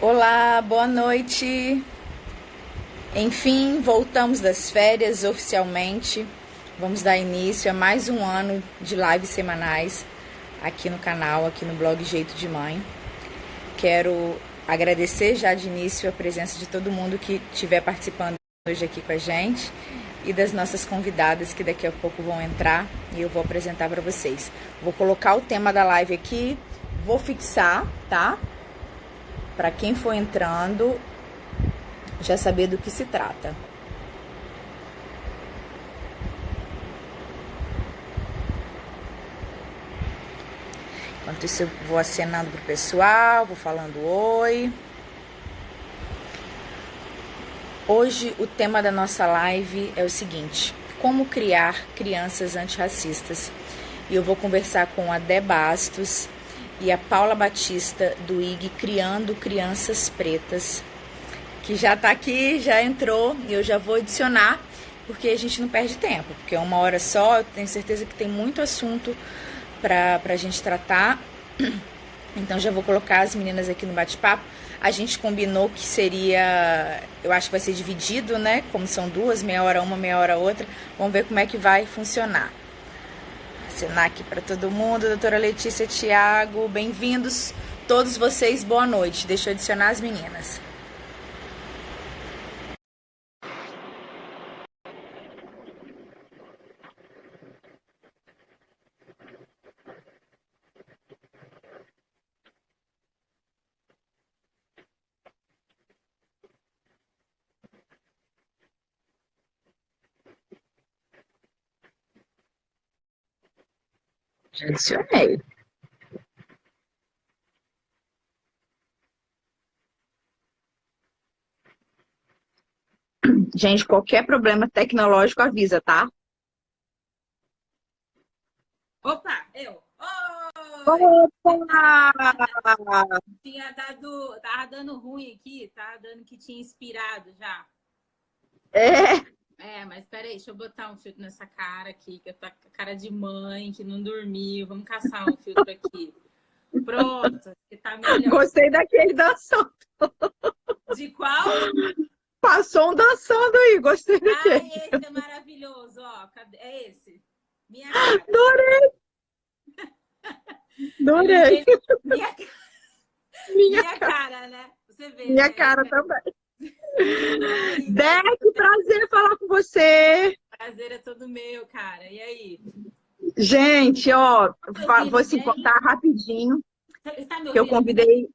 Olá, boa noite. Enfim, voltamos das férias oficialmente. Vamos dar início a mais um ano de lives semanais aqui no canal, aqui no blog Jeito de Mãe. Quero agradecer já de início a presença de todo mundo que estiver participando hoje aqui com a gente e das nossas convidadas que daqui a pouco vão entrar e eu vou apresentar para vocês. Vou colocar o tema da live aqui, vou fixar, tá? Para quem for entrando já saber do que se trata. Enquanto isso eu vou acenando pro pessoal, vou falando oi. Hoje o tema da nossa live é o seguinte: como criar crianças antirracistas. E eu vou conversar com a Dé Bastos e a Paula Batista do IG Criando Crianças Pretas, que já tá aqui, já entrou, e eu já vou adicionar, porque a gente não perde tempo, porque é uma hora só, eu tenho certeza que tem muito assunto pra gente tratar. Então já vou colocar as meninas aqui no bate-papo. A gente combinou que seria, eu acho que vai ser dividido, né? Como são duas, meia hora uma, meia hora outra. Vamos ver como é que vai funcionar. Assinar aqui para todo mundo. Doutora Letícia, Thiago, bem-vindos todos vocês, boa noite. Deixa eu adicionar as meninas. Já adicionei. Gente, qualquer problema tecnológico avisa, tá? Opa, eu. Oi! Opa! Tava dando ruim aqui, tava dando que tinha inspirado já. É, Mas peraí, deixa eu botar um filtro nessa cara aqui, que eu tô com a cara de mãe, que não dormiu. Vamos caçar um filtro aqui. Pronto, que tá melhor. gostei daquele dançando. De qual? Passou um dançando aí, gostei daquele. Esse é maravilhoso, ó. É esse. Minha cara. Adorei, Eu adorei. lembrei. Minha, Minha minha cara, cara, né? Você vê, minha né? cara também. E aí, Dé, beleza? que prazer falar com você. Prazer é todo meu, cara. E aí? Gente, ó, Tá me ouvindo vou se bem? contar rapidinho Tá me que eu ouvindo bem? convidei.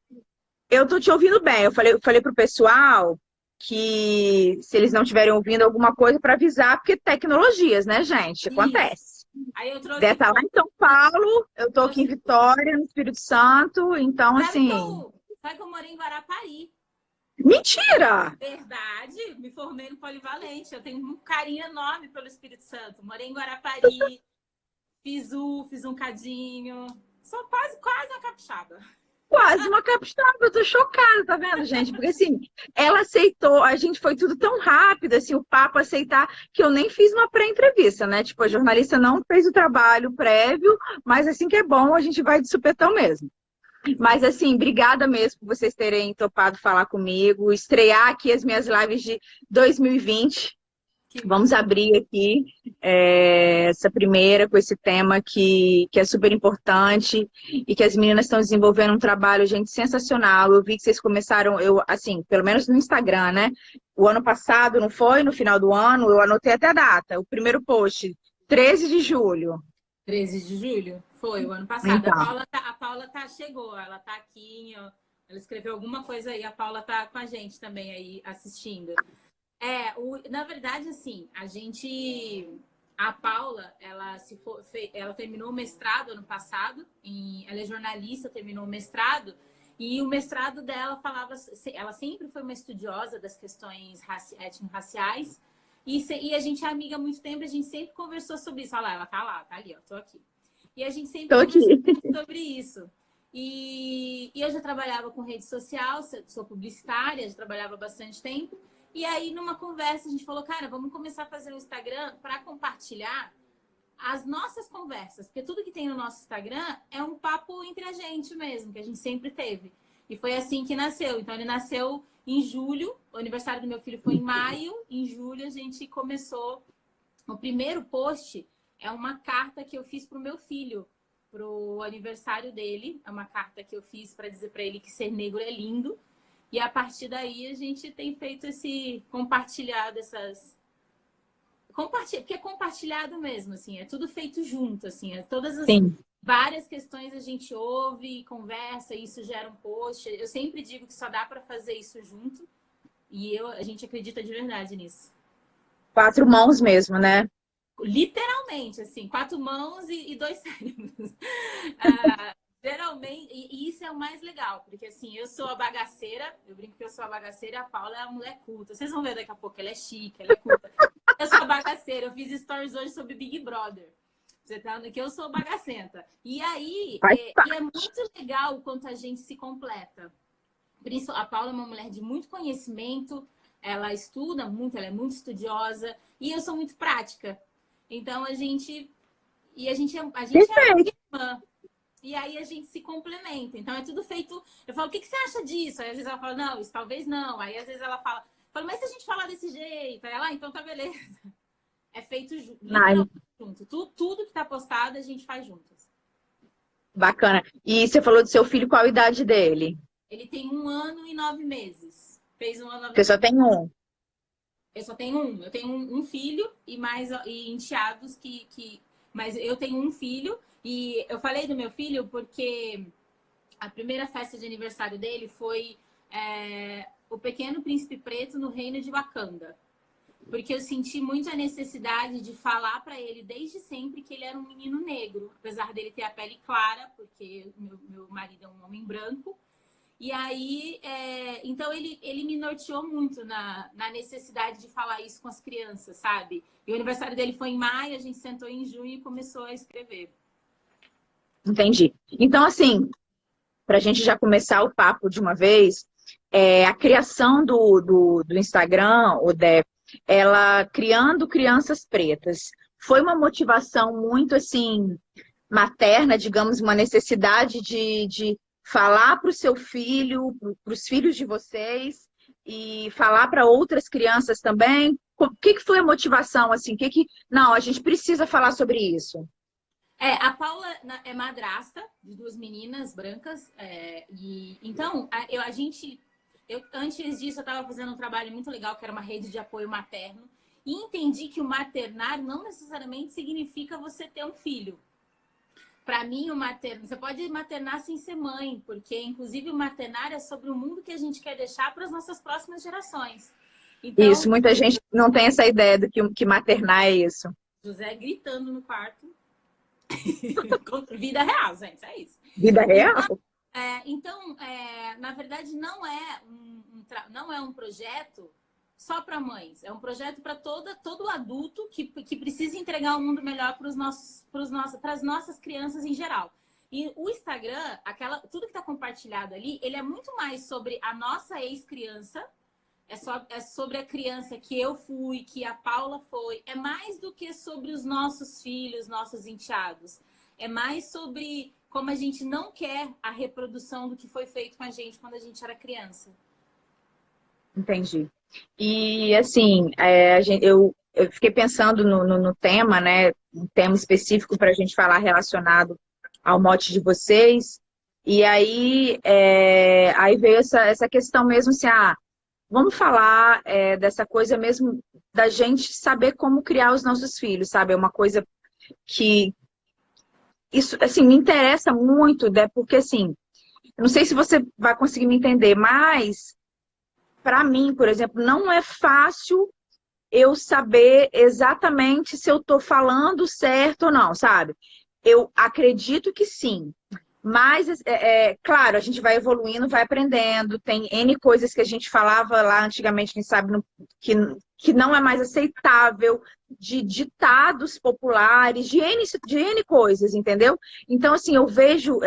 Eu tô te ouvindo bem. Eu falei pro pessoal que se eles não estiverem ouvindo alguma coisa para avisar, porque tecnologias, né, gente? Isso. Acontece. Aí eu Dé trouxe tá lá fone, em São Paulo, eu tô aqui em trouxe. Vitória, no Espírito Santo, então assim, Sabe que eu morei em Guarapari? mentira! Verdade, me formei no Polivalente. Eu tenho um carinho enorme pelo Espírito Santo. Morei em Guarapari, fiz um cadinho. Sou quase uma capixaba. Quase uma capixaba, eu tô chocada, tá vendo, gente? Porque assim, ela aceitou, a gente foi tudo tão rápido, assim, o papo aceitar, que eu nem fiz uma pré-entrevista, né? Tipo, a jornalista não fez o trabalho prévio, mas assim que é bom, a gente vai de supetão mesmo. Mas Isso. assim, obrigada mesmo por vocês terem topado falar comigo, estrear aqui as minhas lives de 2020. Que Vamos massa. abrir aqui essa primeira com esse tema que é super importante e que as meninas estão desenvolvendo um trabalho, gente, sensacional. Eu vi que vocês começaram, eu, assim, pelo menos no Instagram, né? O ano passado, não foi? No final do ano, eu anotei até a data. O primeiro post, 13 de julho. 13 de julho? Foi o ano passado. Então, A Paula chegou, ela tá aqui, ó, ela escreveu alguma coisa aí. A Paula tá com a gente também aí assistindo. Na verdade, assim, a Paula, ela terminou o mestrado ano passado, ela é jornalista, terminou o mestrado, e o mestrado dela ela sempre foi uma estudiosa das questões étnico-raciais, e a gente é amiga há muito tempo, a gente sempre conversou sobre isso. Olha lá, ela tá lá, tá ali, ó, tô aqui. E a gente sempre estou aqui. conversou sobre isso. E eu já trabalhava com rede social, sou publicitária, já trabalhava há bastante tempo. E aí, numa conversa, a gente falou, cara, vamos começar a fazer um Instagram para compartilhar as nossas conversas. Porque tudo que tem no nosso Instagram é um papo entre a gente mesmo, que a gente sempre teve. E foi assim que nasceu. Então, ele nasceu em julho, o aniversário do meu filho foi em maio, em julho a gente começou. O primeiro post é uma carta que eu fiz pro meu filho, pro aniversário dele. É uma carta que eu fiz para dizer para ele que ser negro é lindo. E a partir daí a gente tem feito esse compartilhado porque é compartilhado mesmo, assim, é tudo feito junto, assim, todas as Sim. várias questões a gente ouve, conversa, e isso gera um post. Eu sempre digo que só dá para fazer isso junto, e a gente acredita de verdade nisso. 4 mãos mesmo, né? Literalmente, assim, 4 mãos e 2 cérebros. Ah, geralmente, e isso é o mais legal, porque assim, eu sou a bagaceira, eu brinco que eu sou a bagaceira e a Paula é a mulher culta. Vocês vão ver daqui a pouco, ela é chique, ela é culta. Eu sou a bagaceira, eu fiz stories hoje sobre Big Brother. Você tá vendo que eu sou bagacenta. E aí, e é muito legal o quanto a gente se completa. Por isso, a Paula é uma mulher de muito conhecimento, ela estuda muito, ela é muito estudiosa, e eu sou muito prática. Então, a gente é irmã. E aí a gente se complementa. Então é tudo feito. Eu falo, o que você acha disso? Aí às vezes ela fala, não, isso talvez não. Aí às vezes ela fala, mas se a gente falar desse jeito? Aí ela, então tá beleza. É feito literalmente junto. Tudo que tá postado a gente faz juntos. Bacana. E você falou do seu filho, qual a idade dele? Ele tem 1 ano e 9 meses. Fez 1 ano e 9 Você meses. só tem um. Eu só tenho um. Eu tenho um filho e enteados Mas eu tenho um filho. E eu falei do meu filho porque a primeira festa de aniversário dele foi o Pequeno Príncipe Preto no Reino de Wakanda. Porque eu senti muito a necessidade de falar para ele desde sempre que ele era um menino negro. Apesar dele ter a pele clara, porque meu marido é um homem branco. E aí, então ele me norteou muito na necessidade de falar isso com as crianças, sabe? E o aniversário dele foi em maio, a gente sentou em junho e começou a escrever. Entendi. Então, assim, para a gente já começar o papo de uma vez, a criação do Instagram, o Dé, ela criando crianças pretas, foi uma motivação muito, assim, materna, digamos, uma necessidade de falar para o seu filho, para os filhos de vocês, e falar para outras crianças também? O que foi a motivação, assim? Não, a gente precisa falar sobre isso. A Paula é madrasta de 2 meninas brancas. Então, antes disso, eu estava fazendo um trabalho muito legal, que era uma rede de apoio materno. E entendi que o maternar não necessariamente significa você ter um filho. Para mim, você pode maternar sem ser mãe, porque, inclusive, o maternar é sobre o mundo que a gente quer deixar para as nossas próximas gerações. Então, isso, muita gente não tem essa ideia do que maternar é isso. José gritando no quarto. Vida real, gente, é isso. Vida real? Então, na verdade, não é um projeto só para mães. É um projeto para todo adulto que precisa entregar um mundo melhor para as nossas crianças em geral. E o Instagram, tudo que está compartilhado ali, ele é muito mais sobre a nossa ex-criança, é sobre a criança que eu fui, que a Paula foi. É mais do que sobre os nossos filhos, nossos enteados. É mais sobre como a gente não quer a reprodução do que foi feito com a gente quando a gente era criança. Entendi. E, assim, eu fiquei pensando no tema, né? Um tema específico para a gente falar relacionado ao mote de vocês. E aí, aí veio essa questão mesmo, assim, vamos falar dessa coisa mesmo da gente saber como criar os nossos filhos, sabe? É uma coisa que, isso, assim, me interessa muito, né? Porque, assim, eu não sei se você vai conseguir me entender, mas, para mim, por exemplo, não é fácil eu saber exatamente se eu estou falando certo ou não, sabe? Eu acredito que sim. Mas, claro, a gente vai evoluindo, vai aprendendo. Tem N coisas que a gente falava lá antigamente, quem sabe, que não é mais aceitável, de ditados populares, de N coisas, entendeu? Então, assim, eu vejo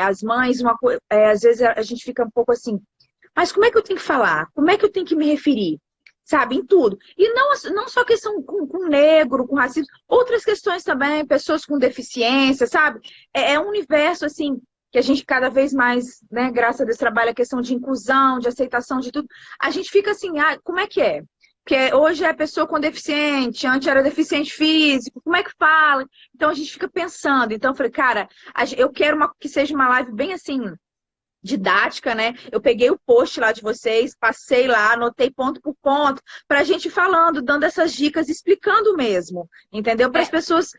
as mães, às vezes a gente fica um pouco assim, mas como é que eu tenho que falar? Como é que eu tenho que me referir? Sabe, em tudo. E não só questão com negro, com racismo, outras questões também, pessoas com deficiência, sabe? É um universo, assim, que a gente cada vez mais, né, graças a Deus, trabalha a questão de inclusão, de aceitação de tudo, a gente fica assim, ah, como é que é? Porque hoje é a pessoa com deficiente, antes era deficiente físico, como é que fala? Então a gente fica pensando. Então eu falei, cara, eu quero que seja uma live bem assim, didática, né? Eu peguei o post lá de vocês, passei lá, anotei ponto por ponto, para a gente ir falando, dando essas dicas, explicando mesmo, entendeu? Para as pessoas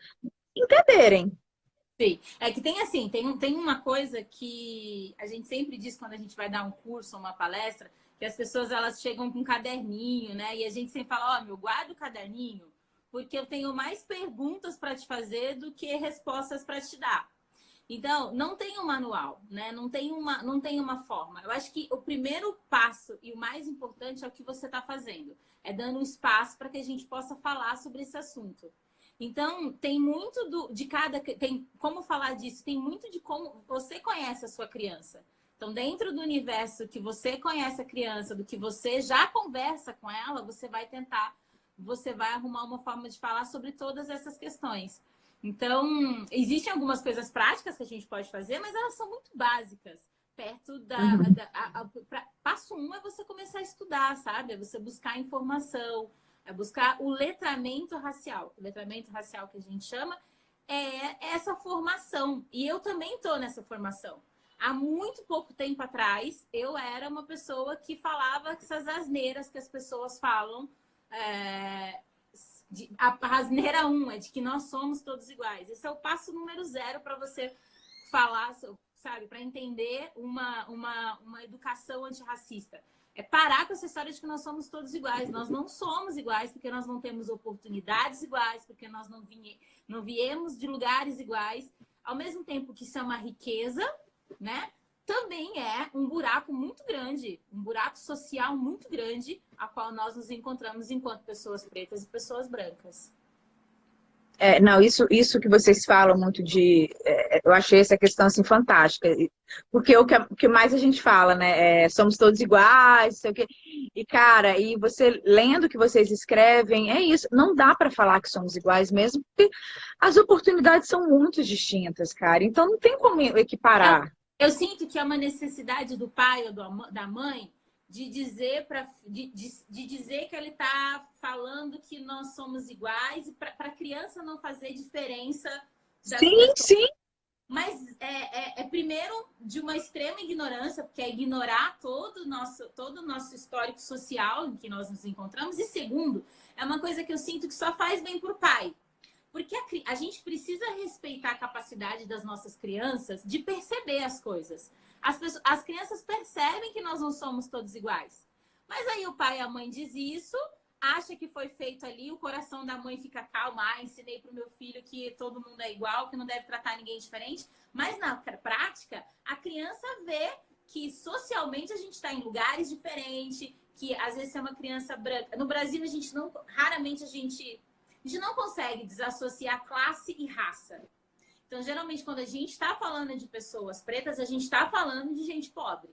entenderem. Sim, é que tem assim, tem uma coisa que a gente sempre diz quando a gente vai dar um curso ou uma palestra, que as pessoas elas chegam com um caderninho, né? E a gente sempre fala, ó, meu, guarda o caderninho, porque eu tenho mais perguntas para te fazer do que respostas para te dar. Então, não tem um manual, né? Não tem uma forma. Eu acho que o primeiro passo e o mais importante é o que você está fazendo. É dando um espaço para que a gente possa falar sobre esse assunto. Então, tem muito tem como falar disso, tem muito de como você conhece a sua criança. Então, dentro do universo que você conhece a criança, do que você já conversa com ela, você vai arrumar uma forma de falar sobre todas essas questões. Então, existem algumas coisas práticas que a gente pode fazer, mas elas são muito básicas. Perto passo 1 é você começar a estudar, sabe? É você buscar informação, é buscar o letramento racial. O letramento racial que a gente chama é essa formação. E eu também estou nessa formação. Há muito pouco tempo atrás, eu era uma pessoa que falava essas asneiras que as pessoas falam. A asneira 1 é de que nós somos todos iguais. Esse é o passo número 0 para você falar, sabe, para entender uma educação antirracista. É parar com essa história de que nós somos todos iguais. Nós não somos iguais porque nós não temos oportunidades iguais, porque nós não viemos de lugares iguais. Ao mesmo tempo que isso é uma riqueza, né? Também é um buraco muito grande, um buraco social muito grande, a qual nós nos encontramos enquanto pessoas pretas e pessoas brancas. Não, isso que vocês falam muito eu achei essa questão assim fantástica, porque o que mais a gente fala, né, somos todos iguais, sei o quê, e cara, e você lendo o que vocês escrevem, é isso, não dá para falar que somos iguais mesmo, porque as oportunidades são muito distintas, cara, então não tem como equiparar. Eu sinto que é uma necessidade do pai ou da mãe de dizer que ele está falando que nós somos iguais e para a criança não fazer diferença das pessoas. Sim. Mas primeiro de uma extrema ignorância, porque é ignorar todo o nosso histórico social em que nós nos encontramos. E segundo, é uma coisa que eu sinto que só faz bem para o pai. Porque a gente precisa respeitar a capacidade das nossas crianças de perceber as coisas. As crianças percebem que nós não somos todos iguais. Mas aí o pai e a mãe diz isso, acha que foi feito ali, o coração da mãe fica calmo. Ensinei para o meu filho que todo mundo é igual, que não deve tratar ninguém diferente. Mas na prática, a criança vê que socialmente a gente está em lugares diferentes, que às vezes é uma criança branca. No Brasil, raramente a gente não consegue desassociar classe e raça. Então, geralmente, quando a gente está falando de pessoas pretas, a gente está falando de gente pobre.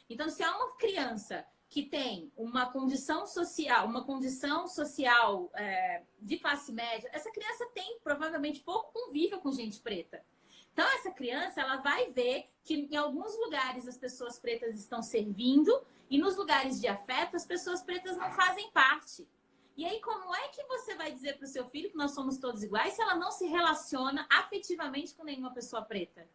Então, se há uma criança que tem uma condição social de classe média, essa criança provavelmente pouco convívio com gente preta. Então, essa criança ela vai ver que em alguns lugares as pessoas pretas estão servindo e nos lugares de afeto as pessoas pretas não fazem parte. E aí, como é que você vai dizer para o seu filho que nós somos todos iguais se ela não se relaciona afetivamente com nenhuma pessoa preta?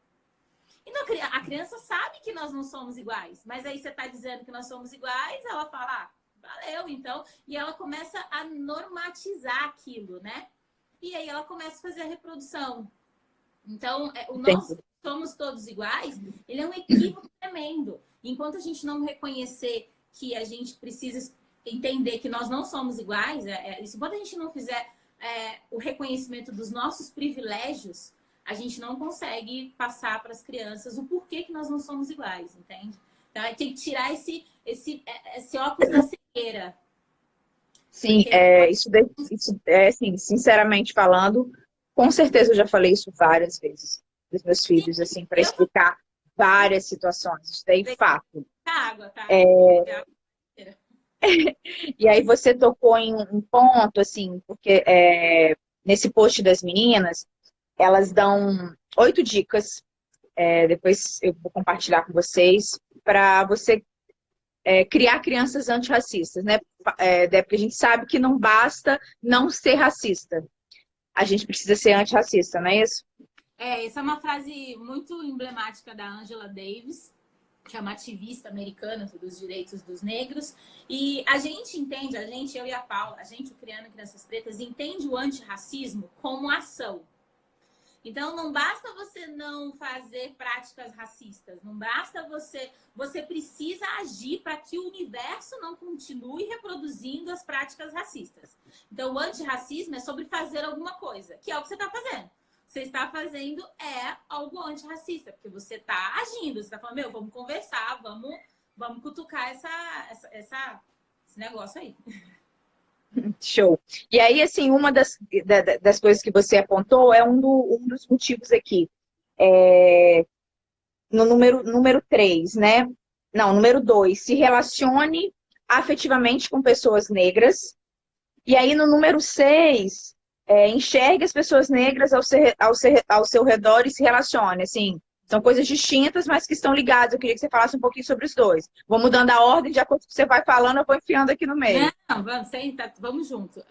Então, a criança sabe que nós não somos iguais, mas aí você está dizendo que nós somos iguais, ela fala, valeu, então. E ela começa a normatizar aquilo, né? E aí ela começa a fazer a reprodução. Então, nós somos todos iguais, ele é um equívoco tremendo. Enquanto a gente não reconhecer que a gente precisa entender que nós não somos iguais, enquanto a gente não fizer o reconhecimento dos nossos privilégios, a gente não consegue passar para as crianças o porquê que nós não somos iguais, entende? Então, tem que tirar esse óculos da cegueira. Sim, isso assim, sinceramente falando, com certeza eu já falei isso várias vezes dos meus filhos, assim, para explicar várias situações, isso daí é fato. Água, tá? E aí você tocou em um ponto, assim, porque nesse post das meninas, elas dão 8 dicas depois eu vou compartilhar com vocês, para você criar crianças antirracistas, né? Porque a gente sabe que não basta não ser racista. A gente precisa ser antirracista, não é isso? Essa é uma frase muito emblemática da Angela Davis, que é uma ativista americana dos direitos dos negros. E a gente entende, eu e a Paula, a gente, o Criando Crianças Pretas, entende o antirracismo como ação. Então, não basta você não fazer práticas racistas, não basta você precisa agir para que o universo não continue reproduzindo as práticas racistas. Então, o antirracismo é sobre fazer alguma coisa, que é o que você está fazendo. Você está fazendo algo antirracista, porque você está agindo, você está falando, meu, vamos conversar, vamos cutucar esse negócio aí. Show. E aí, assim, uma das coisas que você apontou é um dos motivos aqui. No número 3, né? Não, número 2, se relacione afetivamente com pessoas negras. E aí, no número 6, enxergue as pessoas negras ao seu redor e se relacione. Assim, são coisas distintas, mas que estão ligadas. Eu queria que você falasse um pouquinho sobre os dois. Vou mudando a ordem, de acordo com o que você vai falando, eu vou enfiando aqui no meio. Não, vamos junto.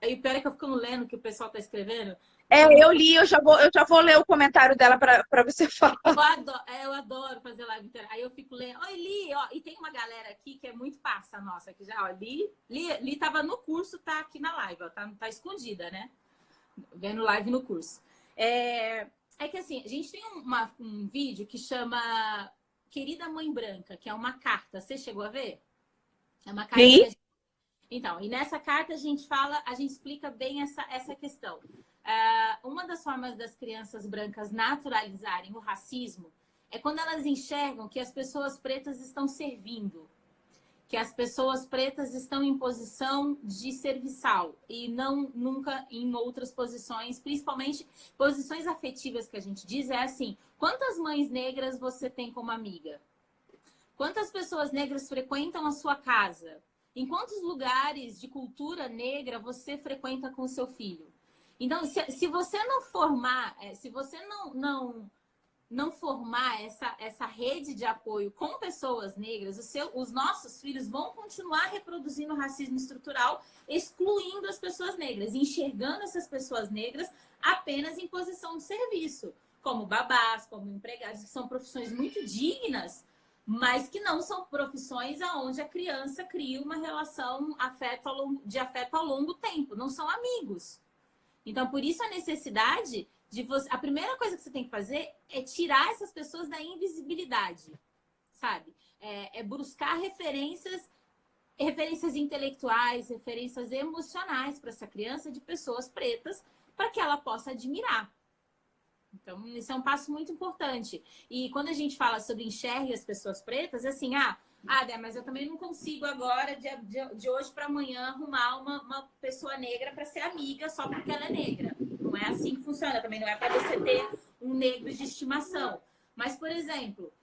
E pior é que eu fico lendo o que o pessoal está escrevendo. Eu li, eu já vou ler o comentário dela para você falar. Eu adoro fazer live inteira. Aí eu fico lendo. Oi, Li, ó, e tem uma galera aqui que é muito parça nossa, que já, ó, Li tava no curso, tá aqui na live, ó, tá escondida, né? Vendo live no curso. Que assim, a gente tem um vídeo que chama Querida Mãe Branca, que é uma carta. Você chegou a ver? É uma carta que a gente... Então, e nessa carta a gente explica bem essa questão. Uma das formas das crianças brancas naturalizarem o racismo é quando elas enxergam que as pessoas pretas estão servindo, que as pessoas pretas estão em posição de serviçal e não nunca em outras posições, principalmente posições afetivas que a gente diz, assim, quantas mães negras você tem como amiga? Quantas pessoas negras frequentam a sua casa? Em quantos lugares de cultura negra você frequenta com o seu filho? Então, se você não formar, se você não formar essa rede de apoio com pessoas negras, os nossos filhos vão continuar reproduzindo o racismo estrutural, excluindo as pessoas negras, enxergando essas pessoas negras apenas em posição de serviço, como babás, como empregados, que são profissões muito dignas, mas que não são profissões onde a criança cria uma relação de afeto ao longo tempo, não são amigos. Então, por isso a necessidade de você... A primeira coisa que você tem que fazer é tirar essas pessoas da invisibilidade, sabe? Buscar referências intelectuais, referências emocionais para essa criança de pessoas pretas, para que ela possa admirar. Então, isso é um passo muito importante. E quando a gente fala sobre enxergue as pessoas pretas, é assim, Dé, mas eu também não consigo agora, de hoje para amanhã, arrumar uma pessoa negra para ser amiga só porque ela é negra. Não é assim que funciona. Também não é para você ter um negro de estimação. Mas, por exemplo,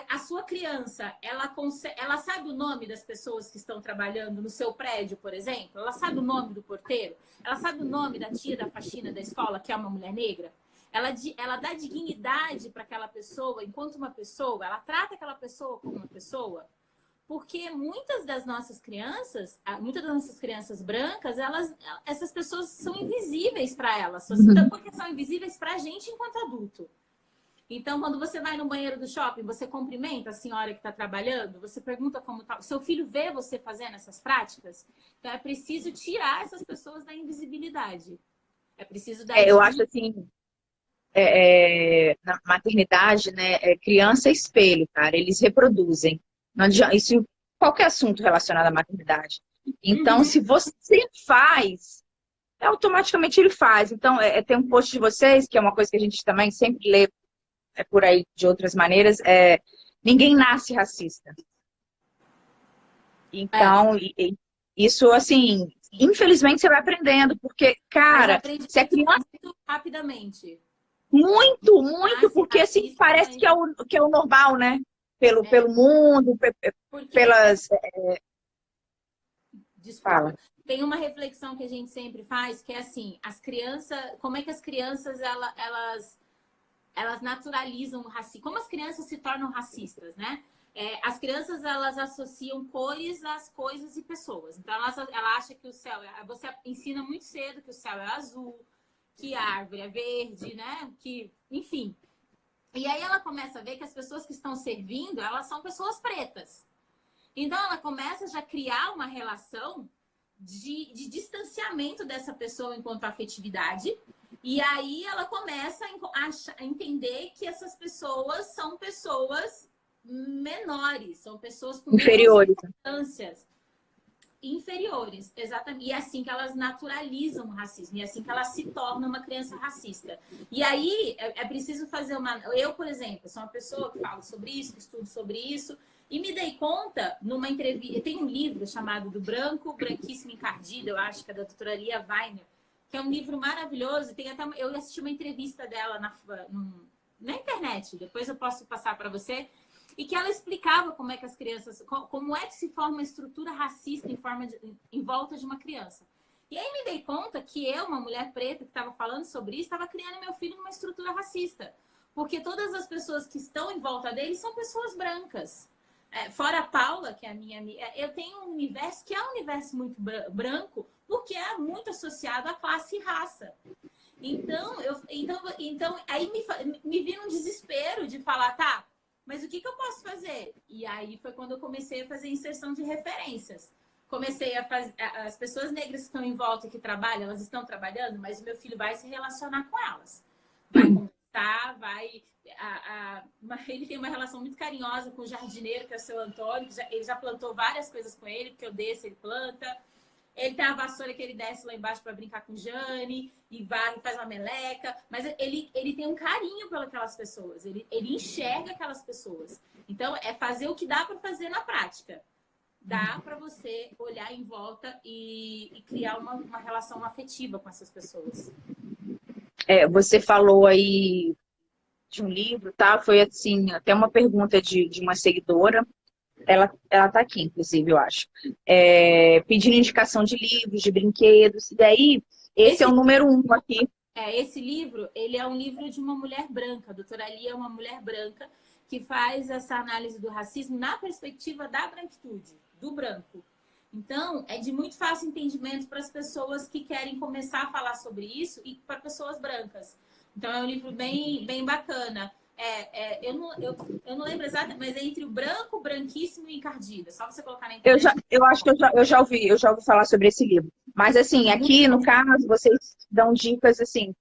a sua criança, ela sabe o nome das pessoas que estão trabalhando no seu prédio, por exemplo? Ela sabe o nome do porteiro? Ela sabe o nome da tia da faxina da escola, que é uma mulher negra? Ela dá dignidade para aquela pessoa enquanto uma pessoa, ela trata aquela pessoa como uma pessoa, porque muitas das nossas crianças brancas, essas pessoas são invisíveis para elas, porque são invisíveis para a gente enquanto adulto. Então, quando você vai no banheiro do shopping, você cumprimenta a senhora que está trabalhando, você pergunta como está. O seu filho vê você fazendo essas práticas, então é preciso tirar essas pessoas da invisibilidade. É preciso dar. Eu acho assim. Na maternidade, né, criança é espelho, cara, eles reproduzem. Não adianta, isso qualquer assunto relacionado à maternidade. Então, se você faz, automaticamente ele faz. Então, tem um post de vocês, que é uma coisa que a gente também sempre lê por aí de outras maneiras, ninguém nasce racista. Então, isso, assim, infelizmente você vai aprendendo, porque, cara, se a criança... muito rapidamente. Muito, porque assim, parece que é o normal, né? Pelo mundo, pelas... Desculpa. Fala. Tem uma reflexão que a gente sempre faz, que é assim, as crianças... Como é que as crianças, elas elas naturalizam o racismo. Como as crianças se tornam racistas, né? As crianças, elas associam cores às coisas e pessoas. Então, ela acha que o céu... Você ensina muito cedo que o céu é azul, que a árvore é verde, né? Que, enfim. E aí ela começa a ver que as pessoas que estão servindo, elas são pessoas pretas. Então, ela começa já a criar uma relação de distanciamento dessa pessoa enquanto afetividade. E aí ela começa a entender que essas pessoas são pessoas menores, são pessoas com Inferiores. menos circunstâncias inferiores, exatamente. E é assim que elas naturalizam o racismo, e é assim que ela se torna uma criança racista. E aí é preciso fazer uma... Eu, por exemplo, sou uma pessoa que falo sobre isso, que estudo sobre isso, e me dei conta numa entrevista... Tem um livro chamado Do Branco, Branquíssimo Encardido, eu acho que é da doutora Lia Weiner, que é um livro maravilhoso. Tem até... Eu assisti uma entrevista dela na internet, depois eu posso passar para você, e que ela explicava como é que as crianças... Como é que se forma uma estrutura racista em volta de uma criança. E aí me dei conta que eu, uma mulher preta que estava falando sobre isso, estava criando meu filho numa estrutura racista. Porque todas as pessoas que estão em volta dele são pessoas brancas. Fora a Paula, que é a minha amiga, eu tenho um universo que é um universo muito branco, porque é muito associado à classe e raça. Então aí me vi num desespero de falar, tá, mas o que eu posso fazer? E aí foi quando eu comecei a fazer inserção de referências. Comecei a fazer... As pessoas negras que estão em volta, que trabalham, elas estão trabalhando, mas o meu filho vai se relacionar com elas. Vai conversar, vai... Ele tem uma relação muito carinhosa com o jardineiro, que é o seu Antônio. Ele já plantou várias coisas com ele, porque eu desço, ele planta. Ele tem a vassoura que ele desce lá embaixo para brincar com Jane, e vai, faz uma meleca. Mas ele tem um carinho pelas pessoas, ele enxerga aquelas pessoas. Então, é fazer o que dá para fazer na prática. Dá para você olhar em volta e criar uma relação afetiva com essas pessoas. Você falou aí de um livro, tá? Foi assim, até uma pergunta de uma seguidora. Ela tá aqui, inclusive, eu acho. Pedindo indicação de livros, de brinquedos. E daí, esse é o número 1 aqui. Esse livro, ele é um livro de uma mulher branca. A doutora Lia é uma mulher branca que faz essa análise do racismo na perspectiva da branquitude, do branco. Então, é de muito fácil entendimento para as pessoas que querem começar a falar sobre isso e para pessoas brancas. Então, é um livro bem, bem bacana. Eu não lembro exatamente, mas é entre o branco, branquíssimo e encardido. É só você colocar na internet. Eu acho que eu já ouvi falar sobre esse livro. Mas assim, aqui no caso, vocês dão dicas assim,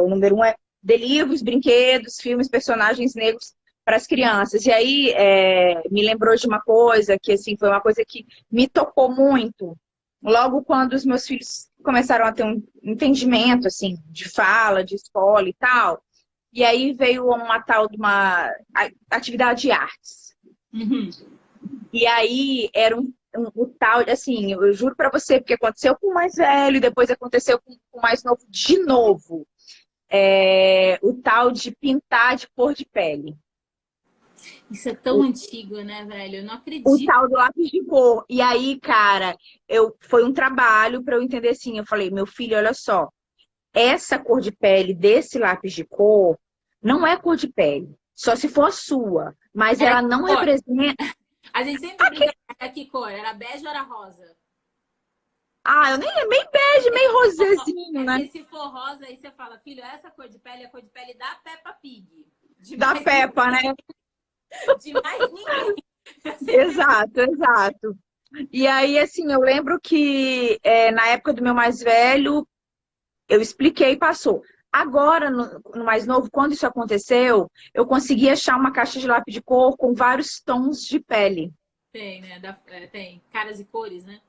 o número 1 é de livros, brinquedos, filmes, personagens negros para as crianças. E aí me lembrou de uma coisa que assim, foi uma coisa que me tocou muito. Logo quando os meus filhos começaram a ter um entendimento assim, de fala, de escola e tal. E aí veio uma tal de uma atividade de artes. Uhum. E aí era um tal, assim, eu juro pra você, porque aconteceu com o mais velho, depois aconteceu com o mais novo de novo. O tal de pintar de cor de pele. Isso é tão antigo, né, velho? Eu não acredito. O tal do lápis de cor. E aí, cara, foi um trabalho pra eu entender assim. Eu falei, meu filho, olha só. Essa cor de pele desse lápis de cor não é cor de pele. Só se for a sua. Mas ela não representa... A gente sempre brinca, que cor? Era bege ou era rosa? Eu nem é meio bege, meio rosézinho, né? E se for rosa, aí você fala, filho, essa cor de pele é a cor de pele da Peppa Pig. Da Peppa, né? De mais ninguém. Exato. E aí, assim, eu lembro que na época do meu mais velho, eu expliquei e passou. Agora, no mais novo, quando isso aconteceu, eu consegui achar uma caixa de lápis de cor com vários tons de pele. Tem, né? Tem caras e cores, né?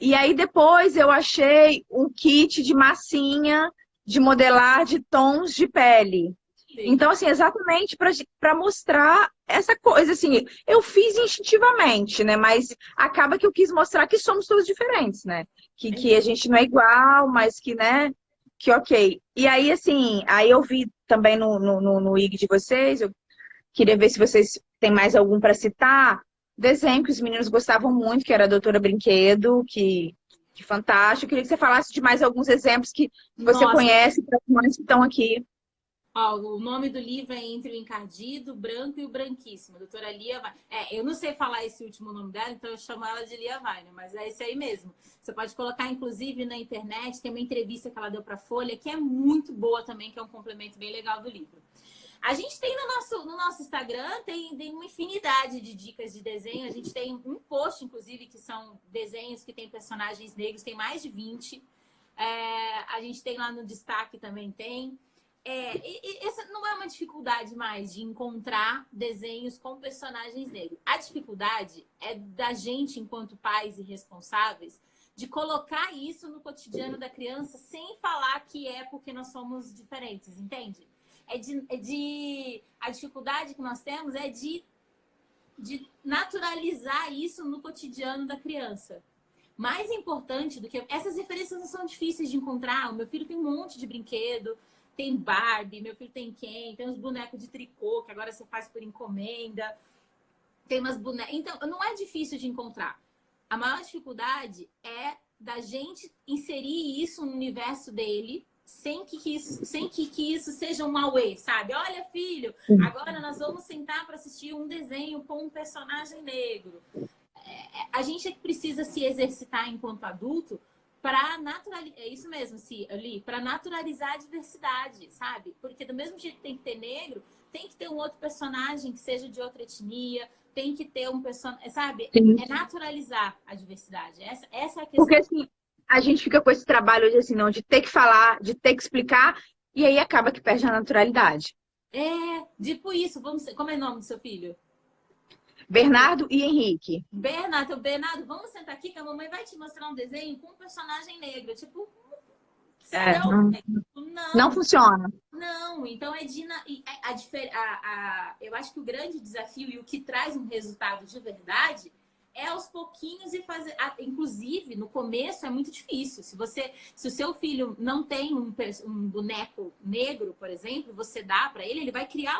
E aí depois eu achei um kit de massinha de modelar de tons de pele. Sim. Então, assim, exatamente para mostrar essa coisa, assim, eu fiz instintivamente, né? Mas acaba que eu quis mostrar que somos todos diferentes, né? Que a gente não é igual, mas que, né? Que ok. E aí, assim, aí eu vi também no IG de vocês, eu queria ver se vocês têm mais algum para citar. Desenho que os meninos gostavam muito, que era a Doutora Brinquedo, que fantástico. Eu queria que você falasse de mais alguns exemplos que você conhece para as mães que estão aqui. Ó, o nome do livro é Entre o Encardido, o Branco e o Branquíssimo. Doutora Lia Weiner. Eu não sei falar esse último nome dela, então eu chamo ela de Lia Weiner, mas é esse aí mesmo. Você pode colocar, inclusive, na internet, tem uma entrevista que ela deu para a Folha, que é muito boa também, que é um complemento bem legal do livro. A gente tem no nosso Instagram, tem uma infinidade de dicas de desenho. A gente tem um post, inclusive, que são desenhos que tem personagens negros, tem mais de 20. A gente tem lá no destaque também tem. Essa não é uma dificuldade mais de encontrar desenhos com personagens negros. A dificuldade é da gente, enquanto pais e responsáveis, de colocar isso no cotidiano da criança sem falar que é porque nós somos diferentes, entende? A dificuldade que nós temos é de naturalizar isso no cotidiano da criança. Mais importante do que... Essas referências não são difíceis de encontrar. O meu filho tem um monte de brinquedo, tem Barbie, meu filho tem Ken, tem uns bonecos de tricô que agora você faz por encomenda, tem umas bonecas... Então, não é difícil de encontrar. A maior dificuldade é da gente inserir isso no universo dele sem que isso seja um auê, sabe? Olha, filho, agora nós vamos sentar para assistir um desenho com um personagem negro. A gente é que precisa se exercitar enquanto adulto para naturalizar, é isso mesmo, para naturalizar a diversidade, sabe? Porque do mesmo jeito que tem que ter negro, tem que ter um outro personagem que seja de outra etnia, tem que ter um personagem, sabe? Sim. É naturalizar a diversidade. Essa é a questão. Porque assim, a gente fica com esse trabalho hoje, assim, não, de ter que falar, de ter que explicar, e aí acaba que perde a naturalidade. Tipo isso, como é o nome do seu filho? Bernardo e Henrique. Bernardo, vamos sentar aqui que a mamãe vai te mostrar um desenho com um personagem negro. Tipo, não funciona. Não, então eu acho que o grande desafio e o que traz um resultado de verdade é aos pouquinhos e fazer. Inclusive, no começo é muito difícil. Se o seu filho não tem um boneco negro, por exemplo, você dá para ele vai criar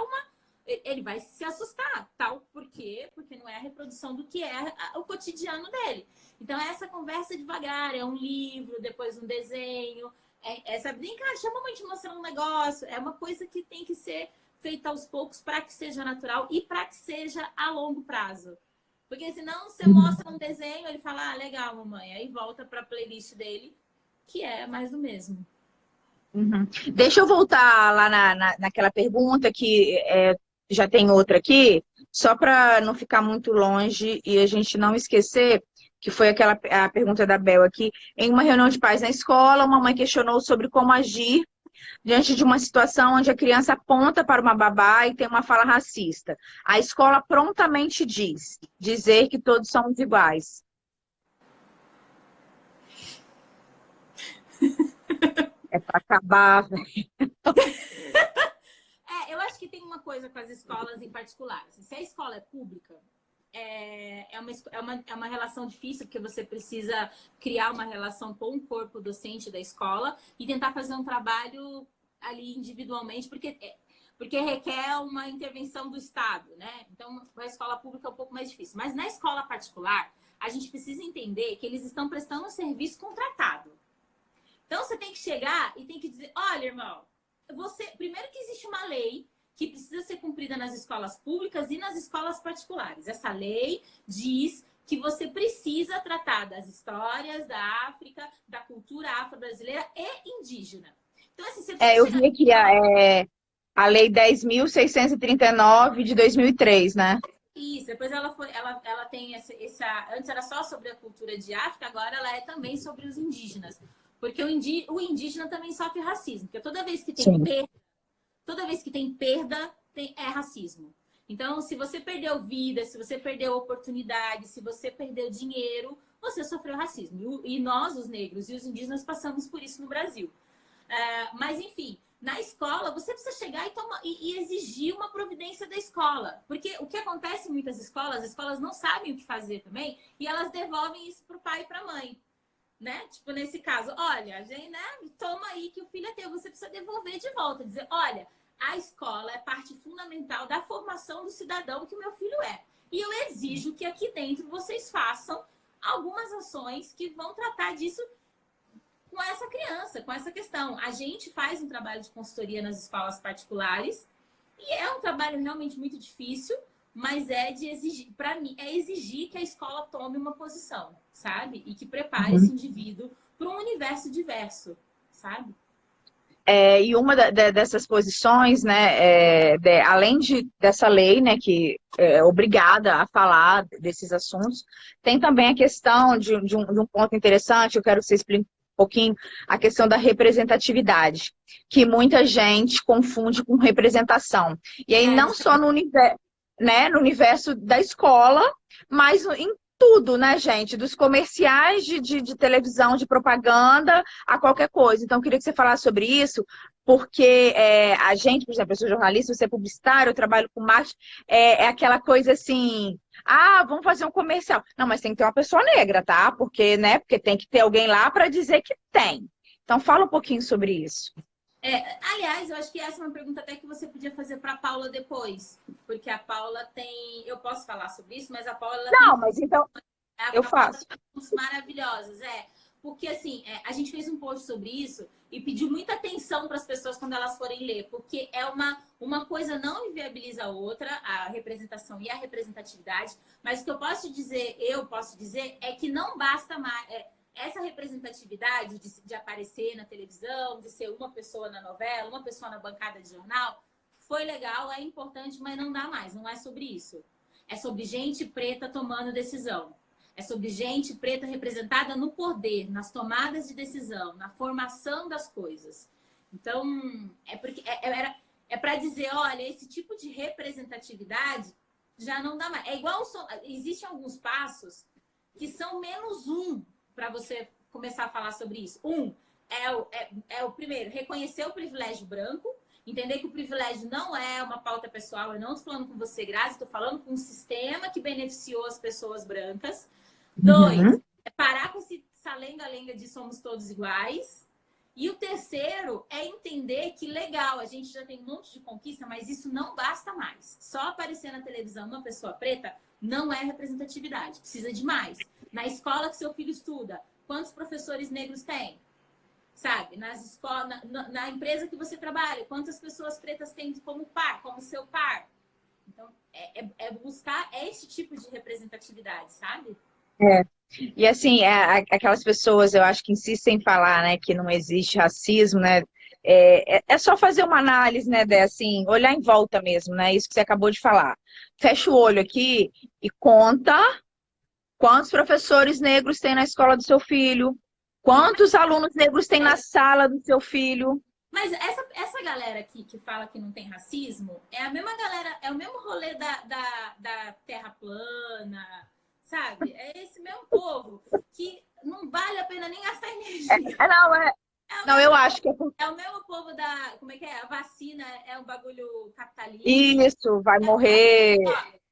ele vai se assustar, tal. Por quê? Porque não é a reprodução do que é o cotidiano dele. Então, é essa conversa devagar, é um livro, depois um desenho, essa brincadeira, chama a mãe de mostrar um negócio, é uma coisa que tem que ser feita aos poucos para que seja natural e para que seja a longo prazo. Porque senão você mostra um desenho, ele fala, legal, mamãe, aí volta para a playlist dele, que é mais do mesmo. Uhum. Deixa eu voltar lá naquela pergunta que já tem outra aqui, só para não ficar muito longe e a gente não esquecer, que foi a pergunta da Bel aqui. Em uma reunião de pais na escola, uma mãe questionou sobre como agir diante de uma situação onde a criança aponta para uma babá e tem uma fala racista. A escola prontamente dizer que todos somos iguais. É para acabar, velho. Eu acho que tem uma coisa com as escolas em particular. Se a escola é pública, é uma relação difícil, porque você precisa criar uma relação com o corpo docente da escola e tentar fazer um trabalho ali individualmente, porque requer uma intervenção do Estado, né? Então, a escola pública é um pouco mais difícil. Mas na escola particular, a gente precisa entender que eles estão prestando um serviço contratado. Então, você tem que chegar e tem que dizer, olha, irmão, primeiro que existe uma lei que precisa ser cumprida nas escolas públicas e nas escolas particulares. Essa lei diz que você precisa tratar das histórias da África, da cultura afro-brasileira e indígena. Então, assim, você precisa eu vi aqui a Lei 10.639 de 2003, né? Isso, depois ela tem antes era só sobre a cultura de África, agora ela é também sobre os indígenas. Porque o indígena também sofre racismo. Porque toda vez que tem perda, é racismo. Então, se você perdeu vida, se você perdeu oportunidade, se você perdeu dinheiro, você sofreu racismo. E nós, os negros e os indígenas, passamos por isso no Brasil. Mas, enfim, na escola, você precisa chegar e exigir uma providência da escola. Porque o que acontece em muitas escolas, as escolas não sabem o que fazer também, e elas devolvem isso para o pai e para a mãe. Né? Tipo, nesse caso, olha, gente, né? Toma aí que o filho é teu, você precisa devolver de volta, dizer, olha, a escola é parte fundamental da formação do cidadão que o meu filho é. E eu exijo que aqui dentro vocês façam algumas ações que vão tratar disso com essa criança, com essa questão. A gente faz um trabalho de consultoria nas escolas particulares e é um trabalho realmente muito difícil, mas é de exigir, para mim, é exigir que a escola tome uma posição, sabe? E que prepare esse indivíduo para um universo diverso, sabe? E uma dessas posições, né, além dessa lei, né, que é obrigada a falar desses assuntos, tem também a questão de um ponto interessante, eu quero que você explique um pouquinho, a questão da representatividade, que muita gente confunde com representação. E aí não só no universo, né, no universo da escola, mas em tudo, né, gente? Dos comerciais de televisão, de propaganda, a qualquer coisa. Então, eu queria que você falasse sobre isso, porque a gente, por exemplo, eu sou jornalista, você é publicitário, eu trabalho com marketing, é aquela coisa assim, vamos fazer um comercial. Não, mas tem que ter uma pessoa negra, tá? Porque, né, porque tem que ter alguém lá para dizer que tem. Então, fala um pouquinho sobre isso. Aliás, eu acho que essa é uma pergunta até que você podia fazer para a Paula depois, porque a Paula tem... Eu posso falar sobre isso, mas a Paula Não, tem... mas então eu faço. Maravilhosas, porque assim, a gente fez um post sobre isso e pediu muita atenção para as pessoas quando elas forem ler, porque é uma coisa não inviabiliza a outra, a representação e a representatividade, mas o que eu posso dizer é que não basta mais essa representatividade de aparecer na televisão, de ser uma pessoa na novela, uma pessoa na bancada de jornal, foi legal, é importante, mas não dá mais, não é sobre isso. É sobre gente preta tomando decisão. É sobre gente preta representada no poder, nas tomadas de decisão, na formação das coisas. Então, é para dizer, olha, esse tipo de representatividade já não dá mais. É igual, existem alguns passos que são menos um para você começar a falar sobre isso. É o primeiro, reconhecer o privilégio branco, entender que o privilégio não é uma pauta pessoal. Eu não estou falando com você, Grazi, estou falando com um sistema que beneficiou as pessoas brancas. 2, é parar com essa lenga-lenga de somos todos iguais. E o terceiro é entender que, legal, a gente já tem um monte de conquista, mas isso não basta mais. Só aparecer na televisão uma pessoa preta não é representatividade, precisa de mais. Na escola que seu filho estuda, quantos professores negros tem? Sabe? Nas escolas, na empresa que você trabalha, quantas pessoas pretas tem como par, como seu par? Então, buscar esse tipo de representatividade, sabe? E assim, aquelas pessoas, eu acho que insistem em falar, né, que não existe racismo, né? É só fazer uma análise, né, assim, olhar em volta mesmo, né? Isso que você acabou de falar. Fecha o olho aqui e conta quantos professores negros tem na escola do seu filho, quantos alunos negros tem na sala do seu filho. Mas essa galera aqui que fala que não tem racismo é a mesma galera, é o mesmo rolê da terra plana, sabe? É esse mesmo povo que não vale a pena nem gastar energia. Não, eu acho que é o mesmo povo da... Como é que é? A vacina é um bagulho capitalista. Isso, vai morrer.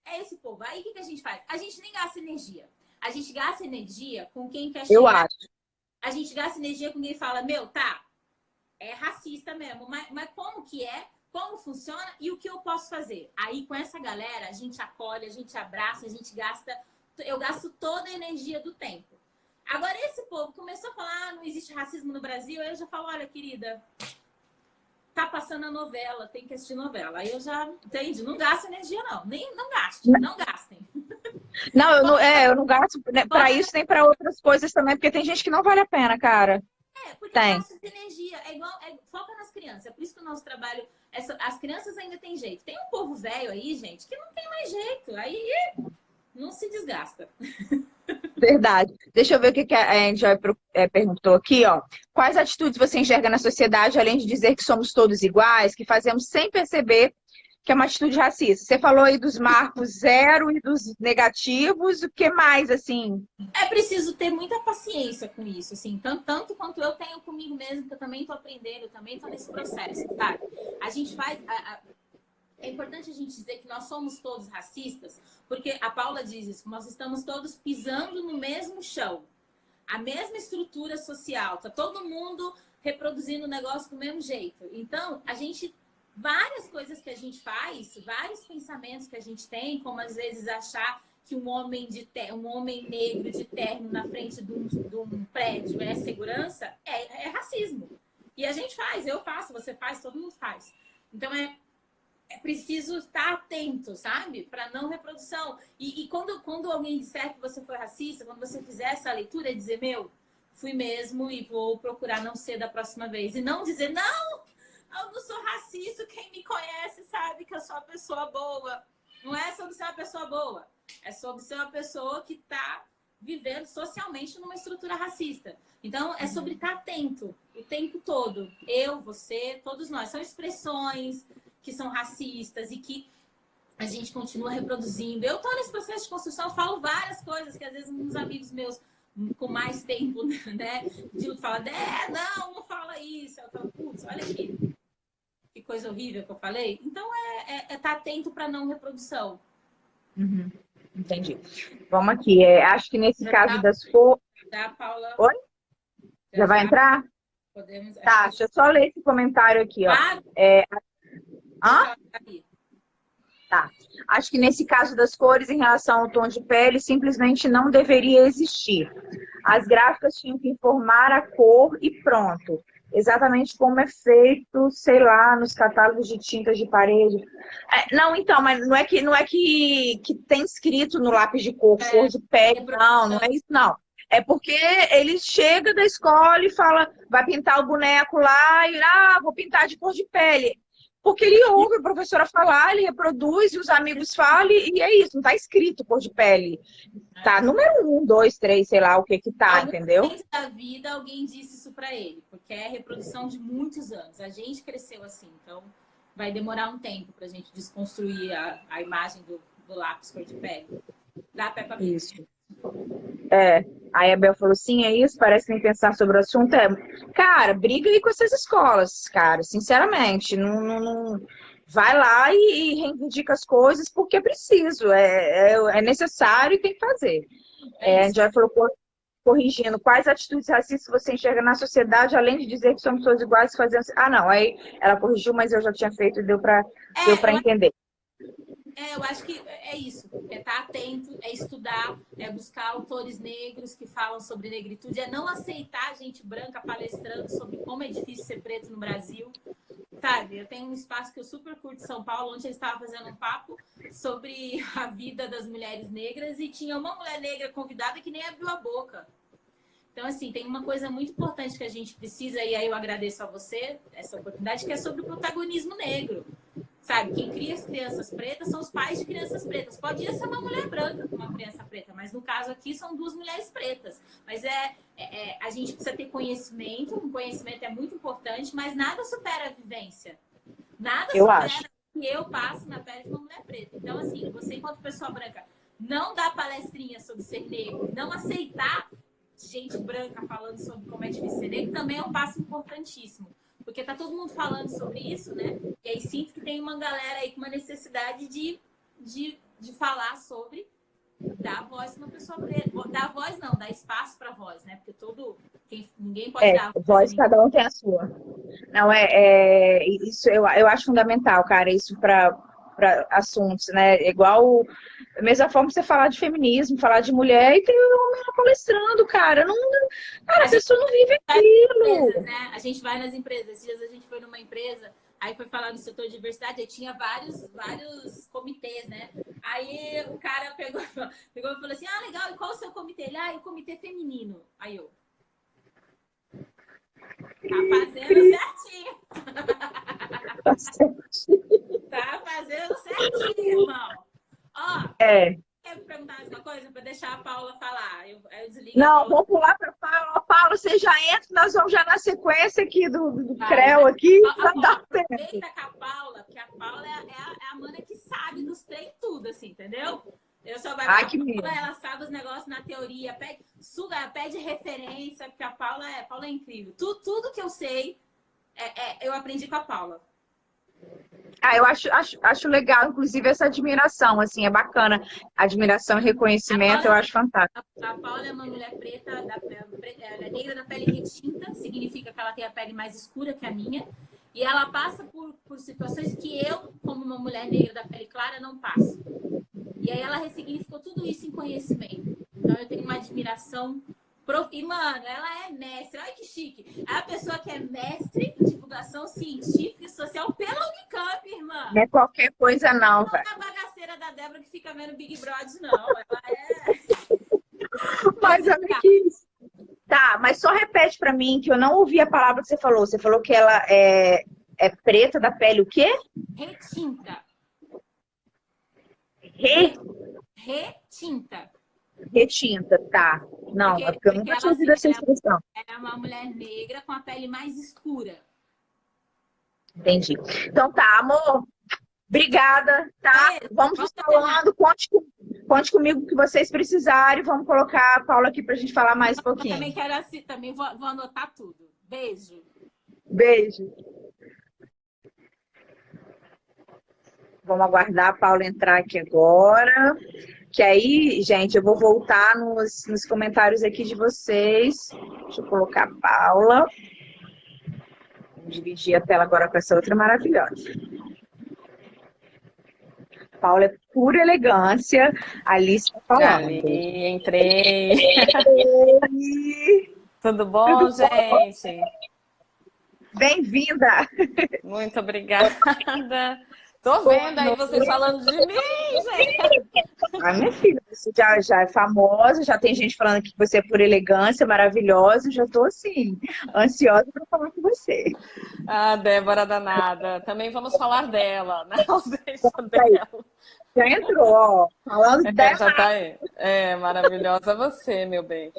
É esse povo. Aí o que a gente faz? A gente nem gasta energia. A gente gasta energia com quem quer Eu chegar. acho. A gente gasta energia com quem fala, tá, é racista mesmo, mas como que é? Como funciona e o que eu posso fazer? Aí com essa galera, a gente acolhe, a gente abraça, a gente gasta... Eu gasto toda a energia do tempo. Agora, esse povo começou a falar, não existe racismo no Brasil, aí eu já falo, olha, querida, tá passando a novela, tem que assistir novela. Aí eu já, entende? Não gasto energia, não. Não gastem. Não, eu não gasto, né, para isso nem para outras coisas também, porque tem gente que não vale a pena, cara. Porque gasta de energia. Foca nas crianças. É por isso que o nosso trabalho... as crianças ainda tem jeito. Tem um povo velho aí, gente, que não tem mais jeito. Aí não se desgasta. Verdade. Deixa eu ver o que a Enjoy perguntou aqui, ó. Quais atitudes você enxerga na sociedade, além de dizer que somos todos iguais, que fazemos sem perceber que é uma atitude racista? Você falou aí dos marcos zero e dos negativos, o que mais, assim? É preciso ter muita paciência com isso, assim, tanto quanto eu tenho comigo mesmo, que eu também tô aprendendo, eu também tô nesse processo, tá? A gente faz... É importante a gente dizer que nós somos todos racistas, porque a Paula diz isso, nós estamos todos pisando no mesmo chão, a mesma estrutura social, tá todo mundo reproduzindo o negócio do mesmo jeito. Então, várias coisas que a gente faz, vários pensamentos que a gente tem, como às vezes achar que um homem negro de terno na frente de um prédio é segurança, é racismo. E a gente faz, eu faço, você faz, todo mundo faz. Então é preciso estar atento, sabe? Para não reprodução. E quando alguém disser que você foi racista, quando você fizer essa leitura, é dizer, meu, fui mesmo e vou procurar não ser da próxima vez. E não dizer, não, eu não sou racista, quem me conhece sabe que eu sou uma pessoa boa. Não é sobre ser uma pessoa boa, é sobre ser uma pessoa que está vivendo socialmente numa estrutura racista. Então, é sobre estar atento o tempo todo. Eu, você, todos nós. São expressões que são racistas e que a gente continua reproduzindo. Eu estou nesse processo de construção, eu falo várias coisas que às vezes uns amigos meus com mais tempo, né, de luto falam, não fala isso. Eu falo, putz, olha aqui, que coisa horrível que eu falei. Então, é estar atento para não reprodução. Uhum. Entendi. Vamos aqui. Acho que nesse caso das cores... Paula... Oi? Já vai entrar? Podemos... Tá, deixa eu só ler esse comentário aqui, ó. Hã? Tá. Acho que nesse caso das cores, em relação ao tom de pele, simplesmente não deveria existir. As gráficas tinham que informar a cor e pronto. Exatamente como é feito, sei lá, nos catálogos de tintas de parede. Não, então, mas não é que tem escrito no lápis de cor, cor de pele, não é isso, não. É porque ele chega da escola e fala, vai pintar o boneco lá e, vou pintar de cor de pele. Porque ele ouve a professora falar, ele reproduz, e os amigos falam, e é isso, não tá escrito cor de pele. Tá, número 1, 2, 3, sei lá o que tá, entendeu? Dentro da vida, alguém disse isso pra ele, porque é reprodução de muitos anos. A gente cresceu assim, então vai demorar um tempo pra gente desconstruir a imagem do lápis cor de pele. Dá Peppa Pig. Isso. Aí a Bel falou, sim, é isso, parece que nem pensar sobre o assunto. Cara, briga aí com essas escolas, cara, sinceramente. Não vai lá e reivindica as coisas porque é preciso, é necessário e tem que fazer. A gente já falou, corrigindo, quais atitudes racistas você enxerga na sociedade, além de dizer que somos todos iguais, fazendo... não, aí ela corrigiu, mas eu já tinha feito e deu para entender. Eu acho que é isso, é estar atento, é estudar, é buscar autores negros que falam sobre negritude, é não aceitar gente branca palestrando sobre como é difícil ser preto no Brasil, sabe? Eu tenho um espaço que eu super curto em São Paulo, onde eles estavam fazendo um papo sobre a vida das mulheres negras e tinha uma mulher negra convidada que nem abriu a boca. Então, assim, tem uma coisa muito importante que a gente precisa, e aí eu agradeço a você essa oportunidade, que é sobre o protagonismo negro. Sabe, quem cria as crianças pretas são os pais de crianças pretas. Podia ser uma mulher branca com uma criança preta, mas no caso aqui são duas mulheres pretas. Mas a gente precisa ter conhecimento, o conhecimento é muito importante, mas nada supera a vivência. Nada supera o que eu passo na pele de uma mulher preta. Então, assim, você enquanto pessoa branca, não dar palestrinha sobre ser negro, não aceitar gente branca falando sobre como é difícil ser negro, também é um passo importantíssimo. Porque tá todo mundo falando sobre isso, né? E aí sinto que tem uma galera aí com uma necessidade de falar sobre dar voz para uma pessoa preta. Dar voz não, dar espaço para voz, né? Porque ninguém pode dar voz. Cada um tem a sua. Não, isso eu acho fundamental, cara, isso para assuntos, né? Igual, da mesma forma que você falar de feminismo, falar de mulher, e tem um homem lá palestrando, cara. Cara, a pessoa não vive aquilo. Empresas, né? A gente vai nas empresas. Esses dias a gente foi numa empresa, aí foi falar no setor de diversidade, aí tinha vários comitês, né? Aí o cara pegou e falou assim, legal, e qual o seu comitê? Ele, o comitê feminino. Aí eu... Tá fazendo certinho. Tá fazendo certinho, irmão. Quer me perguntar mais uma coisa para deixar a Paula falar? Eu desligo. Não, vamos pular para Paula. Paula, você já entra, nós vamos já na sequência aqui do CREO aqui. Aproveita com a Paula, porque a Paula é a mana que sabe dos trem tudo, assim, entendeu? Eu só vai ela sabe os negócios na teoria, pede referência, porque a Paula é incrível. Tudo que eu sei, eu aprendi com a Paula. Eu acho legal, inclusive, essa admiração, assim, é bacana. Admiração e reconhecimento, eu acho fantástico. A Paula é uma mulher preta, ela é negra da pele retinta, significa que ela tem a pele mais escura que a minha, e ela passa por situações que eu, como uma mulher negra da pele clara, não passo. E E aí ela ressignificou tudo isso em conhecimento. Então eu tenho uma admiração. E, mano, ela é mestre. Olha que chique. É a pessoa que é mestre em divulgação científica e social pela Unicamp, irmã. Não é qualquer coisa, não, Não velho. é a bagaceira da Débora que fica vendo Big Brother, não. Ela é. Mas olha que isso. Tá, mas só repete pra mim que eu não ouvi a palavra que você falou. Você falou que ela é preta da pele, o quê? Retinta. Re, Retinta. retinta, tá. Não, é porque eu nunca tinha ouvido essa expressão. Ela é uma mulher negra com a pele mais escura. Entendi. Então tá, amor. Obrigada, tá? Vamos nos falando. Conte comigo o que vocês precisarem. Vamos colocar a Paula aqui pra gente falar mais um pouquinho. Também quero assim, também vou anotar tudo. Beijo. Beijo. Vamos aguardar a Paula entrar aqui agora. Que aí, gente, eu vou voltar nos comentários aqui de vocês. Deixa eu colocar a Paula. Vou dividir a tela agora com essa outra maravilhosa. Paula é pura elegância. Alice tá falando. Ali, entrei. Tudo bom, Tudo bom? gente? Bem-vinda. Muito obrigada. Tô vendo aí vocês falando de mim, gente. Ai, minha filha, você já é famosa, já tem gente falando que você é por elegância, maravilhosa, já tô assim, ansiosa para falar com você. Ah, Débora danada. Também vamos falar dela, na ausência dela. Já entrou, ó, falando dela. Já tá aí. Maravilhosa você, meu bem.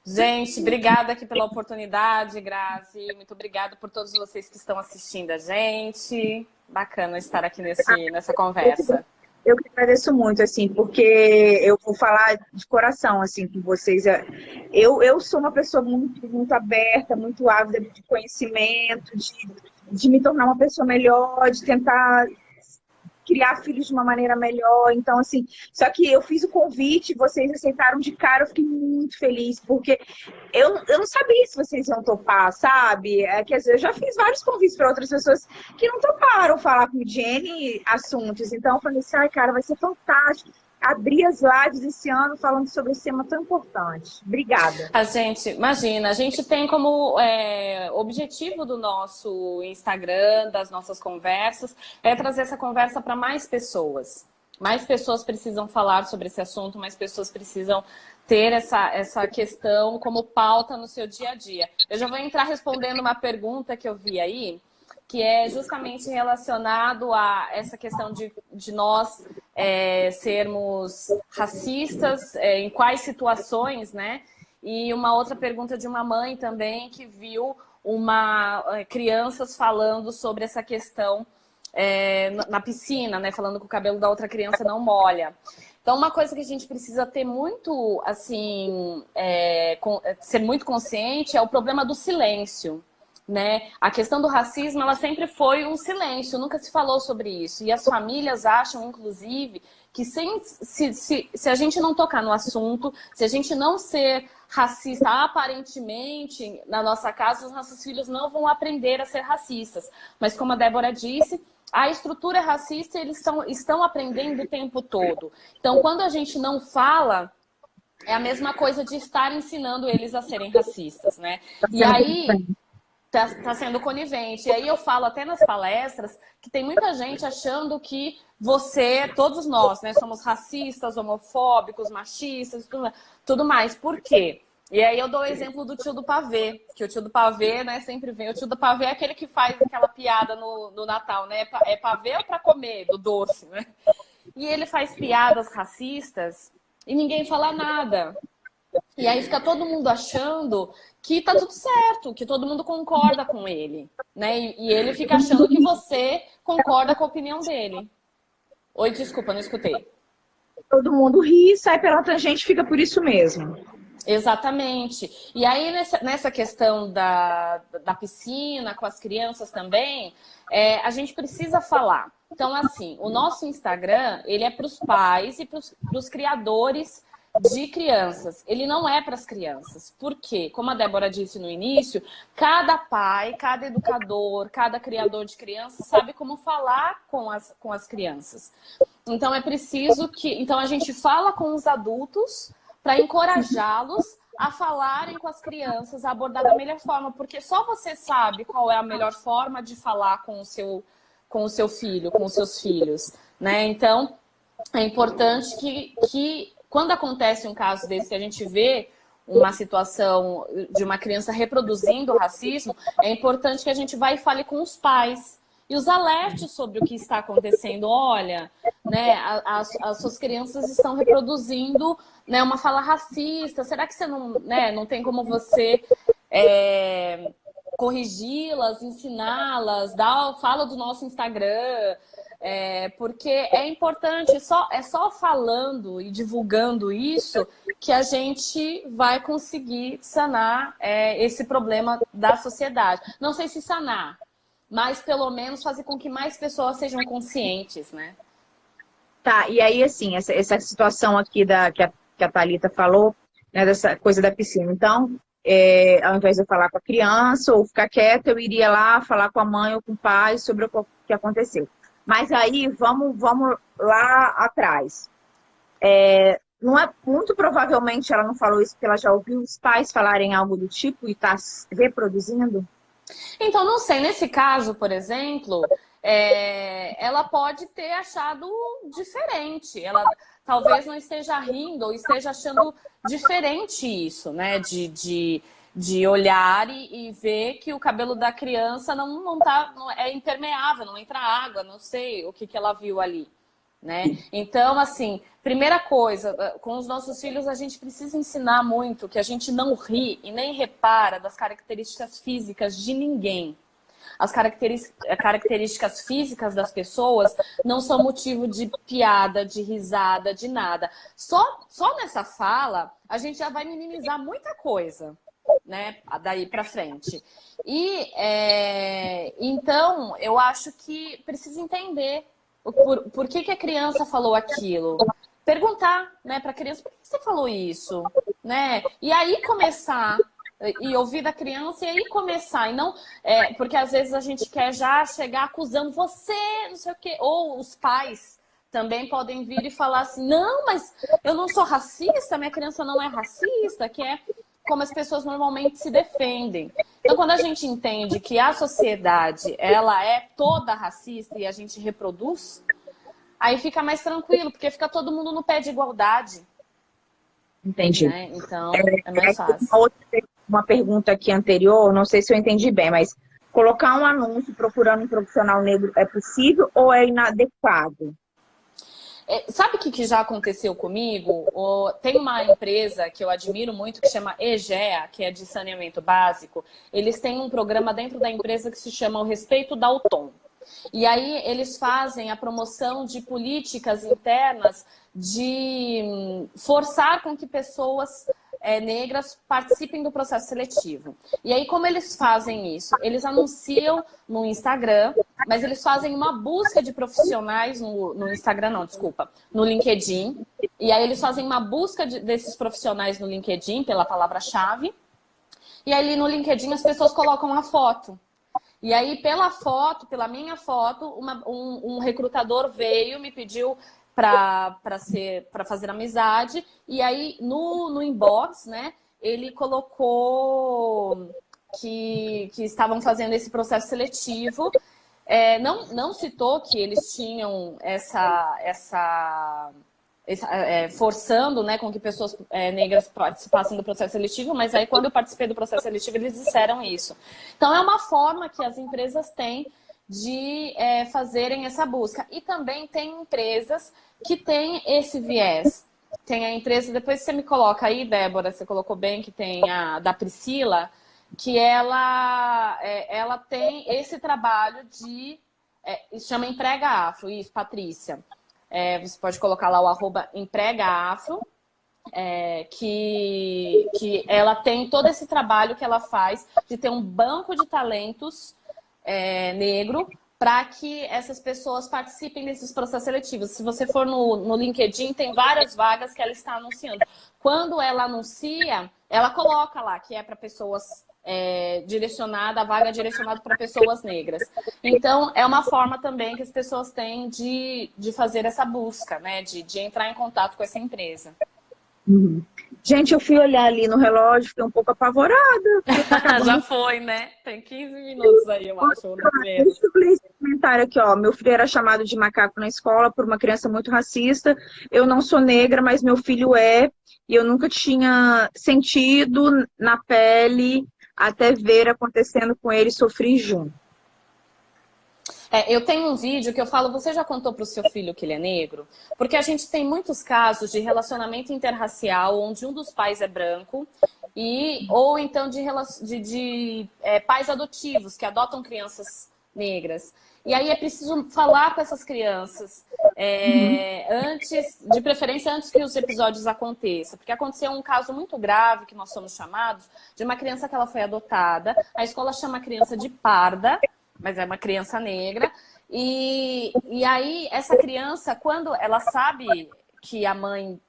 Gente, obrigada aqui pela oportunidade, Grazi. Muito obrigada por todos vocês que estão assistindo a gente. Bacana estar aqui nessa conversa. Eu que agradeço muito, assim, porque eu vou falar de coração, assim, com vocês. Eu sou uma pessoa muito aberta, muito ávida de conhecimento, de me tornar uma pessoa melhor, de tentar criar filhos de uma maneira melhor. Então, assim, só que eu fiz o convite, vocês aceitaram de cara, eu fiquei muito feliz, porque eu não sabia se vocês iam topar, sabe? Quer dizer, eu já fiz vários convites para outras pessoas que não toparam falar com Jenny assuntos. Então, eu falei assim, ai, cara, vai ser fantástico abrir as lives esse ano falando sobre esse tema tão importante. Obrigada. Imagina, a gente tem como objetivo do nosso Instagram, das nossas conversas, trazer essa conversa para mais pessoas. Mais pessoas precisam falar sobre esse assunto, mais pessoas precisam ter essa questão como pauta no seu dia a dia. Eu já vou entrar respondendo uma pergunta que eu vi aí, que é justamente relacionado a essa questão de nós sermos racistas, em quais situações, né? E uma outra pergunta de uma mãe também que viu crianças falando sobre essa questão na piscina, né? Falando que o cabelo da outra criança não molha. Então, uma coisa que a gente precisa ter muito, assim, ser muito consciente é o problema do silêncio. Né? A questão do racismo, ela sempre foi um silêncio, nunca se falou sobre isso. E as famílias acham, inclusive, que se a gente não tocar no assunto, se a gente não ser racista aparentemente na nossa casa, os nossos filhos não vão aprender a ser racistas. Mas como a Débora disse, a estrutura é racista e eles estão aprendendo o tempo todo. Então, quando a gente não fala, é a mesma coisa de estar ensinando eles a serem racistas, né? E aí tá sendo conivente. E aí eu falo até nas palestras que tem muita gente achando que todos nós, né, somos racistas, homofóbicos, machistas, tudo mais. Por quê? E aí eu dou o exemplo do tio do pavê, que o tio do pavê, né, sempre vem. O tio do pavê é aquele que faz aquela piada no Natal, né? É pavê ou pra comer, do doce, né? E ele faz piadas racistas e ninguém fala nada. E aí fica todo mundo achando que tá tudo certo, que todo mundo concorda com ele, né? E ele fica achando que você concorda com a opinião dele. Oi, desculpa, não escutei. Todo mundo ri, sai pela tangente, fica por isso mesmo. Exatamente. E aí, nessa questão da piscina, com as crianças também, a gente precisa falar. Então, assim, o nosso Instagram, ele é para os pais e para os criadores de crianças. Ele não é para as crianças. Por quê? Como a Débora disse no início, cada pai, cada educador, cada criador de crianças sabe como falar com as crianças. Então é preciso que... Então a gente fala com os adultos para encorajá-los a falarem com as crianças, a abordar da melhor forma, porque só você sabe qual é a melhor forma de falar com o seu filho, com os seus filhos, né? Então, é importante que quando acontece um caso desse, que a gente vê uma situação de uma criança reproduzindo o racismo, é importante que a gente vá e fale com os pais e os alerte sobre o que está acontecendo. Olha, né, as suas crianças estão reproduzindo, né, uma fala racista. Será que você não tem como você corrigi-las, ensiná-las, fala do nosso Instagram, porque é importante, é só falando e divulgando isso que a gente vai conseguir sanar esse problema da sociedade. Não sei se sanar, mas pelo menos fazer com que mais pessoas sejam conscientes, né? Tá, e aí, assim, essa situação aqui que a Thalita falou, né, dessa coisa da piscina. Então, ao invés de eu falar com a criança ou ficar quieta, eu iria lá falar com a mãe ou com o pai sobre o que aconteceu. Mas aí, vamos lá atrás. Não é, muito provavelmente ela não falou isso porque ela já ouviu os pais falarem algo do tipo e está reproduzindo? Então, não sei, nesse caso, por exemplo, ela pode ter achado diferente. Ela talvez não esteja rindo ou esteja achando diferente isso, né? De olhar e ver que o cabelo da criança não é impermeável, não entra água, não sei o que ela viu ali, né? Então, assim, primeira coisa, com os nossos filhos a gente precisa ensinar muito que a gente não ri e nem repara das características físicas de ninguém. As características físicas das pessoas não são motivo de piada, de risada, de nada. Só nessa fala a gente já vai minimizar muita coisa, né, daí para frente. E então eu acho que precisa entender por que a criança falou aquilo. Perguntar, né, para a criança, por que você falou isso, né? E aí começar e ouvir da criança e aí começar, e não porque às vezes a gente quer já chegar acusando você, não sei o quê, ou os pais também podem vir e falar assim, não, mas eu não sou racista, minha criança não é racista, que é como as pessoas normalmente se defendem. Então, quando a gente entende que a sociedade, ela é toda racista e a gente reproduz, aí fica mais tranquilo, porque fica todo mundo no pé de igualdade. Entendi. Né? Então, é mais fácil. Uma pergunta aqui anterior, não sei se eu entendi bem, mas colocar um anúncio procurando um profissional negro é possível ou é inadequado? Sabe o que já aconteceu comigo? Tem uma empresa que eu admiro muito que chama EGEA, que é de saneamento básico. Eles têm um programa dentro da empresa que se chama O Respeito dá o Tom. E aí eles fazem a promoção de políticas internas de forçar com que pessoas negras participem do processo seletivo. E aí, como eles fazem isso? Eles anunciam no Instagram, mas eles fazem uma busca de profissionais no Instagram, não, desculpa, no LinkedIn. E aí eles fazem uma busca desses profissionais no LinkedIn pela palavra-chave. E aí no LinkedIn as pessoas colocam a foto. E aí pela minha foto, um recrutador veio, me pediu para fazer amizade, e aí no inbox, né, ele colocou que estavam fazendo esse processo seletivo, não citou que eles tinham forçando, né, com que pessoas negras participassem do processo seletivo, mas aí quando eu participei do processo seletivo eles disseram isso. Então é uma forma que as empresas têm de fazerem essa busca. E também tem empresas que têm esse viés. Tem a empresa, depois você me coloca aí, Débora, você colocou bem que tem a da Priscila, que ela tem esse trabalho de... isso chama Emprega Afro, isso, Patrícia. Você pode colocar lá o @empregaafro, que ela tem todo esse trabalho que ela faz de ter um banco de talentos negro para que essas pessoas participem desses processos seletivos. Se você for no LinkedIn, tem várias vagas que ela está anunciando. Quando ela anuncia, ela coloca lá que é para pessoas direcionada, a vaga direcionada para pessoas negras. Então, é uma forma também que as pessoas têm de fazer essa busca, né? De entrar em contato com essa empresa. Uhum. Gente, eu fui olhar ali no relógio, fiquei um pouco apavorada. Já foi, né? Tem 15 minutos aí, eu acho. Ou menos. Deixa eu ler esse comentário aqui, ó. Meu filho era chamado de macaco na escola por uma criança muito racista. Eu não sou negra, mas meu filho é. E eu nunca tinha sentido na pele até ver acontecendo com ele e sofri junto. Eu tenho um vídeo que eu falo, você já contou para o seu filho que ele é negro? Porque a gente tem muitos casos de relacionamento interracial onde um dos pais é branco ou então de pais adotivos que adotam crianças negras. E aí é preciso falar com essas crianças de preferência antes que os episódios aconteçam. Porque aconteceu um caso muito grave que nós somos chamados de uma criança que ela foi adotada. A escola chama a criança de parda, mas é uma criança negra. E aí essa criança, quando ela sabe que a mãe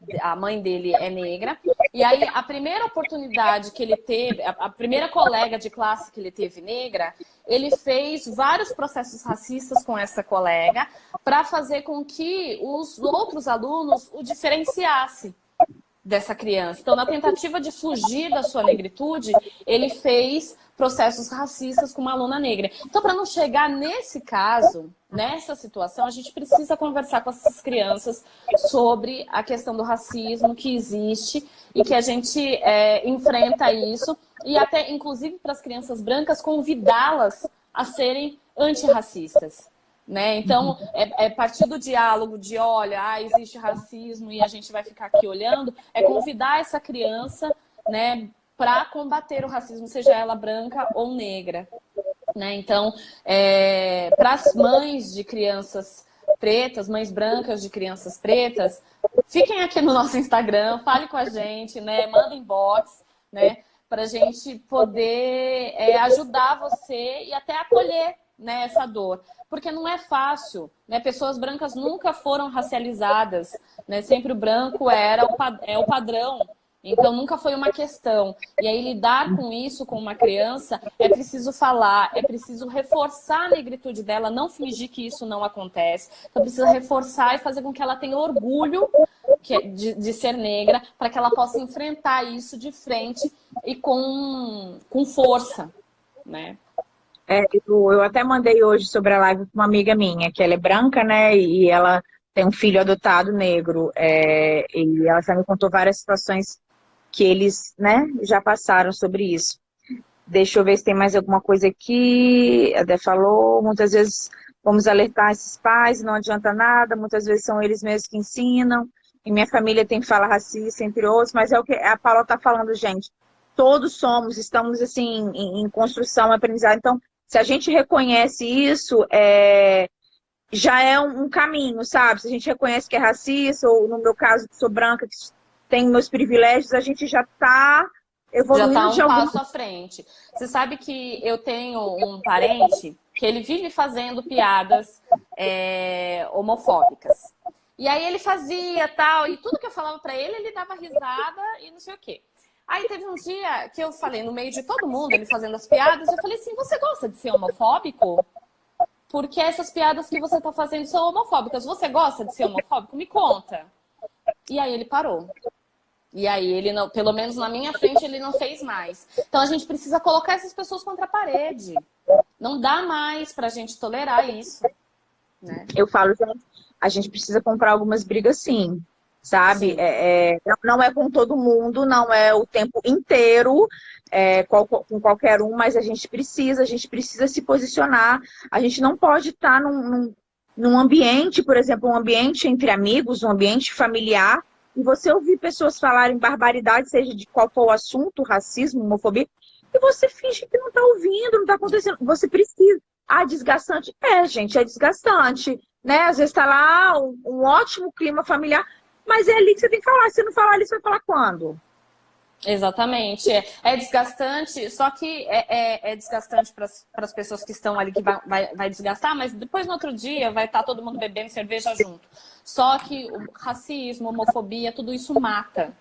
dele é negra, e aí a primeira oportunidade que ele teve, a primeira colega de classe que ele teve negra, ele fez vários processos racistas com essa colega para fazer com que os outros alunos o diferenciassem dessa criança. Então, na tentativa de fugir da sua negritude, ele fez processos racistas com uma aluna negra. Então, para não chegar nesse caso, nessa situação, a gente precisa conversar com essas crianças sobre a questão do racismo que existe e que a gente enfrenta isso. E até, inclusive, para as crianças brancas, convidá-las a serem antirracistas. Né? Então, partir do diálogo de, olha, existe racismo e a gente vai ficar aqui olhando, convidar essa criança, né, para combater o racismo, seja ela branca ou negra. Né? Então, para as mães de crianças pretas, mães brancas de crianças pretas, fiquem aqui no nosso Instagram, fale com a gente, né? Manda inbox, né? Para a gente poder ajudar você e até acolher, né, essa dor. Porque não é fácil, né? Pessoas brancas nunca foram racializadas, né? Sempre o branco é o padrão. Então, nunca foi uma questão. E aí, lidar com isso com uma criança, é preciso falar, é preciso reforçar a negritude dela, não fingir que isso não acontece. Então, precisa reforçar e fazer com que ela tenha orgulho de ser negra, para que ela possa enfrentar isso de frente e com força, né? Eu até mandei hoje sobre a live com uma amiga minha, que ela é branca, né? E ela tem um filho adotado negro. E ela já me contou várias situações que eles, né, já passaram sobre isso. Deixa eu ver se tem mais alguma coisa aqui. A Dé falou, muitas vezes vamos alertar esses pais, não adianta nada, muitas vezes são eles mesmos que ensinam. E minha família tem fala racista, entre outros, mas é o que a Paula está falando, gente. Todos estamos assim, em construção, aprendizado. Então, se a gente reconhece isso, já é um caminho, sabe? Se a gente reconhece que é racista, ou no meu caso, que sou branca, que tenho meus privilégios, a gente já está evoluindo. Já está passo à frente. Você sabe que eu tenho um parente que ele vive fazendo piadas homofóbicas. E aí ele fazia tal, e tudo que eu falava para ele, ele dava risada e não sei o quê. Aí teve um dia que eu falei, no meio de todo mundo, ele fazendo as piadas, eu falei assim, você gosta de ser homofóbico? Porque essas piadas que você está fazendo são homofóbicas. Você gosta de ser homofóbico? Me conta. E aí ele parou. E aí ele, não, pelo menos na minha frente, ele não fez mais. Então a gente precisa colocar essas pessoas contra a parede. Não dá mais pra gente tolerar isso. Né? Eu falo, gente, a gente precisa comprar algumas brigas sim. Sabe? Não é com todo mundo, não é o tempo inteiro, com qualquer um, mas a gente precisa se posicionar. A gente não pode estar num ambiente, por exemplo, um ambiente entre amigos, um ambiente familiar, e você ouvir pessoas falarem barbaridade, seja de qual for o assunto, racismo, homofobia, e você finge que não está ouvindo, não está acontecendo. Você precisa. Desgastante? Gente, é desgastante. Né? Às vezes está lá um ótimo clima familiar, mas é ali que você tem que falar. Se você não falar ali, você vai falar quando? Exatamente. É desgastante, só que é desgastante para as pessoas que estão ali, que vai desgastar, mas depois no outro dia vai estar todo mundo bebendo cerveja junto. Só que o racismo, homofobia, tudo isso mata.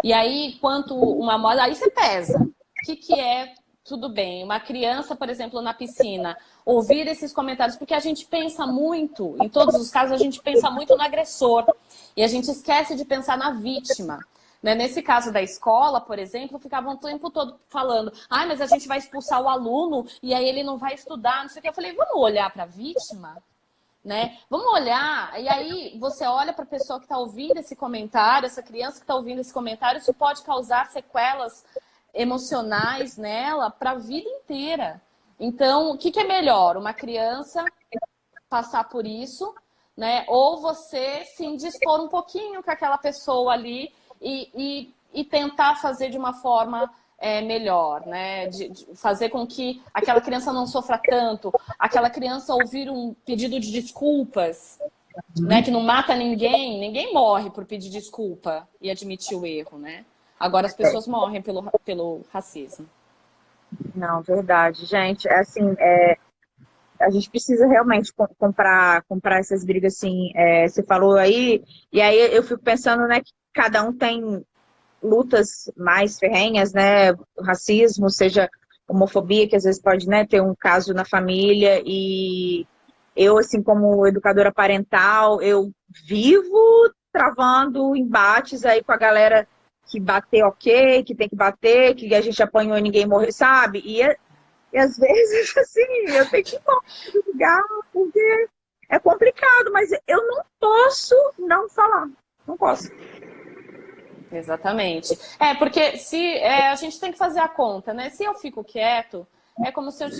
E aí, quanto uma moda, aí você pesa. O que é tudo bem. Uma criança, por exemplo, na piscina, ouvir esses comentários, porque a gente pensa muito, em todos os casos, a gente pensa muito no agressor. E a gente esquece de pensar na vítima. Né? Nesse caso da escola, por exemplo, ficavam o tempo todo falando: ai, mas a gente vai expulsar o aluno e aí ele não vai estudar, não sei o que. Eu falei, vamos olhar para a vítima? Né? Vamos olhar, e aí você olha para a pessoa que está ouvindo esse comentário, essa criança que está ouvindo esse comentário, isso pode causar sequelas emocionais nela para a vida inteira. Então, o que é melhor? Uma criança passar por isso, né? Ou você se indispor um pouquinho com aquela pessoa ali e tentar fazer de uma forma melhor, né? De fazer com que aquela criança não sofra tanto, aquela criança ouvir um pedido de desculpas, né? Que não mata ninguém, ninguém morre por pedir desculpa e admitir o erro, né? Agora as pessoas morrem pelo racismo. Não, verdade, gente. Assim, a gente precisa realmente comprar essas brigas, assim. Você falou aí, e aí eu fico pensando, né, que cada um tem lutas mais ferrenhas, né? Racismo, seja homofobia, que às vezes pode, né, ter um caso na família. E eu, assim, como educadora parental, eu vivo travando embates aí com a galera que bater ok, que tem que bater, que a gente apanhou e ninguém morreu, sabe? E às vezes, assim, eu tenho que ligar, porque é complicado, mas eu não posso não falar. Não posso. Exatamente. Porque se a gente tem que fazer a conta, né? Se eu fico quieto, é como se eu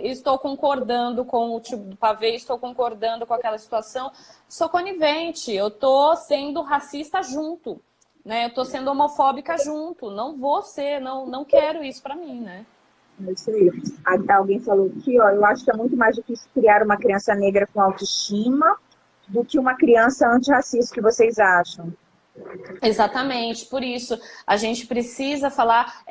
estou concordando com o tipo do pavê, estou concordando com aquela situação, sou conivente, eu estou sendo racista junto, né? Eu estou sendo homofóbica junto, não vou ser, não quero isso para mim, né? É isso aí. Alguém falou aqui, ó, eu acho que é muito mais difícil criar uma criança negra com autoestima do que uma criança antirracista. O que vocês acham? Exatamente, por isso a gente precisa falar,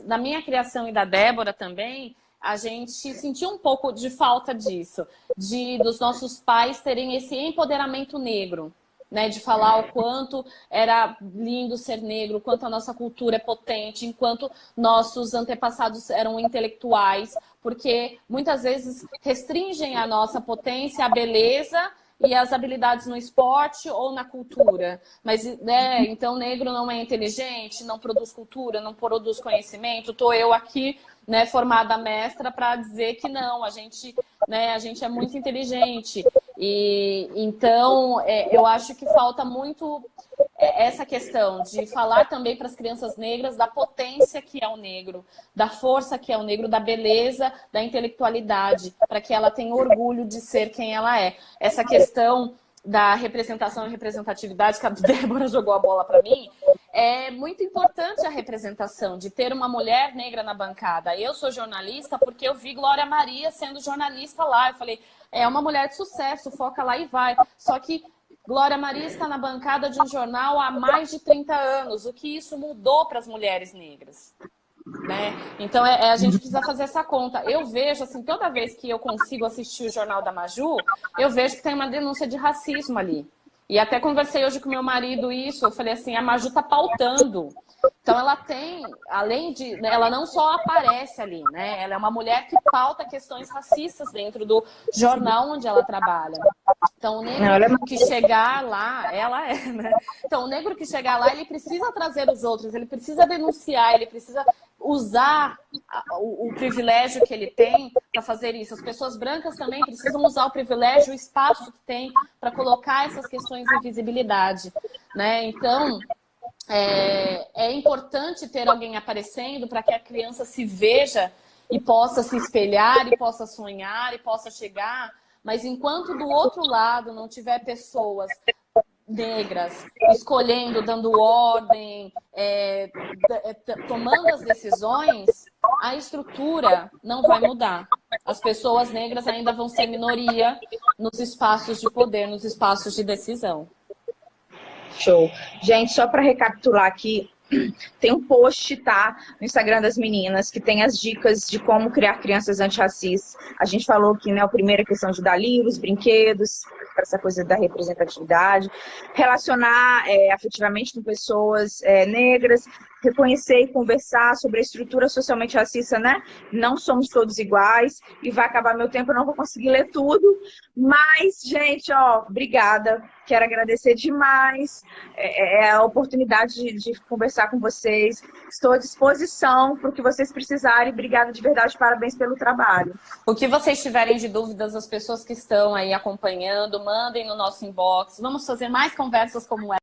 na minha criação e da Débora também, a gente sentiu um pouco de falta disso, dos nossos pais terem esse empoderamento negro, né, de falar o quanto era lindo ser negro, o quanto a nossa cultura é potente, enquanto nossos antepassados eram intelectuais, porque muitas vezes restringem a nossa potência, a beleza e as habilidades no esporte ou na cultura. Mas, né, então, negro não é inteligente, não produz cultura, não produz conhecimento. Estou eu aqui, né, formada mestra, para dizer que não, a gente é muito inteligente. E então, eu acho que falta muito essa questão de falar também para as crianças negras da potência que é o negro, da força que é o negro, da beleza, da intelectualidade, para que ela tenha orgulho de ser quem ela é. Essa questão da representação e representatividade, que a Débora jogou a bola para mim, é muito importante a representação, de ter uma mulher negra na bancada. Eu sou jornalista porque eu vi Glória Maria sendo jornalista lá. Eu falei, é uma mulher de sucesso, foca lá e vai. Só que Glória Maria está na bancada de um jornal há mais de 30 anos. O que isso mudou para as mulheres negras? Né? Então, a gente precisa fazer essa conta. Eu vejo, assim, toda vez que eu consigo assistir o Jornal da Maju, eu vejo que tem uma denúncia de racismo ali. E até conversei hoje com meu marido isso, eu falei assim, a Maju está pautando. Então, ela tem, além de... Ela não só aparece ali, né? Ela é uma mulher que pauta questões racistas dentro do jornal onde ela trabalha. Então, o negro que chegar lá, ela é, né? Então, o negro que chegar lá, ele precisa trazer os outros, ele precisa denunciar, ele precisa usar o privilégio que ele tem para fazer isso. As pessoas brancas também precisam usar o privilégio, o espaço que tem para colocar essas questões de visibilidade, né? Então, é importante ter alguém aparecendo para que a criança se veja e possa se espelhar, e possa sonhar, e possa chegar. Mas enquanto do outro lado não tiver pessoas negras escolhendo, dando ordem, tomando as decisões, a estrutura não vai mudar. As pessoas negras ainda vão ser minoria nos espaços de poder, nos espaços de decisão. Show. Gente, só para recapitular aqui, tem um post, tá, no Instagram das meninas, que tem as dicas de como criar crianças antirracistas. A gente falou que, né, a primeira questão de dar livros, brinquedos, para essa coisa da representatividade, relacionar afetivamente com pessoas negras, reconhecer e conversar sobre a estrutura socialmente racista, né? Não somos todos iguais, e vai acabar meu tempo, eu não vou conseguir ler tudo, mas, gente, ó, obrigada, quero agradecer demais a oportunidade de conversar com vocês, estou à disposição para o que vocês precisarem, obrigada de verdade, parabéns pelo trabalho. O que vocês tiverem de dúvidas, as pessoas que estão aí acompanhando, mandem no nosso inbox, vamos fazer mais conversas como essa.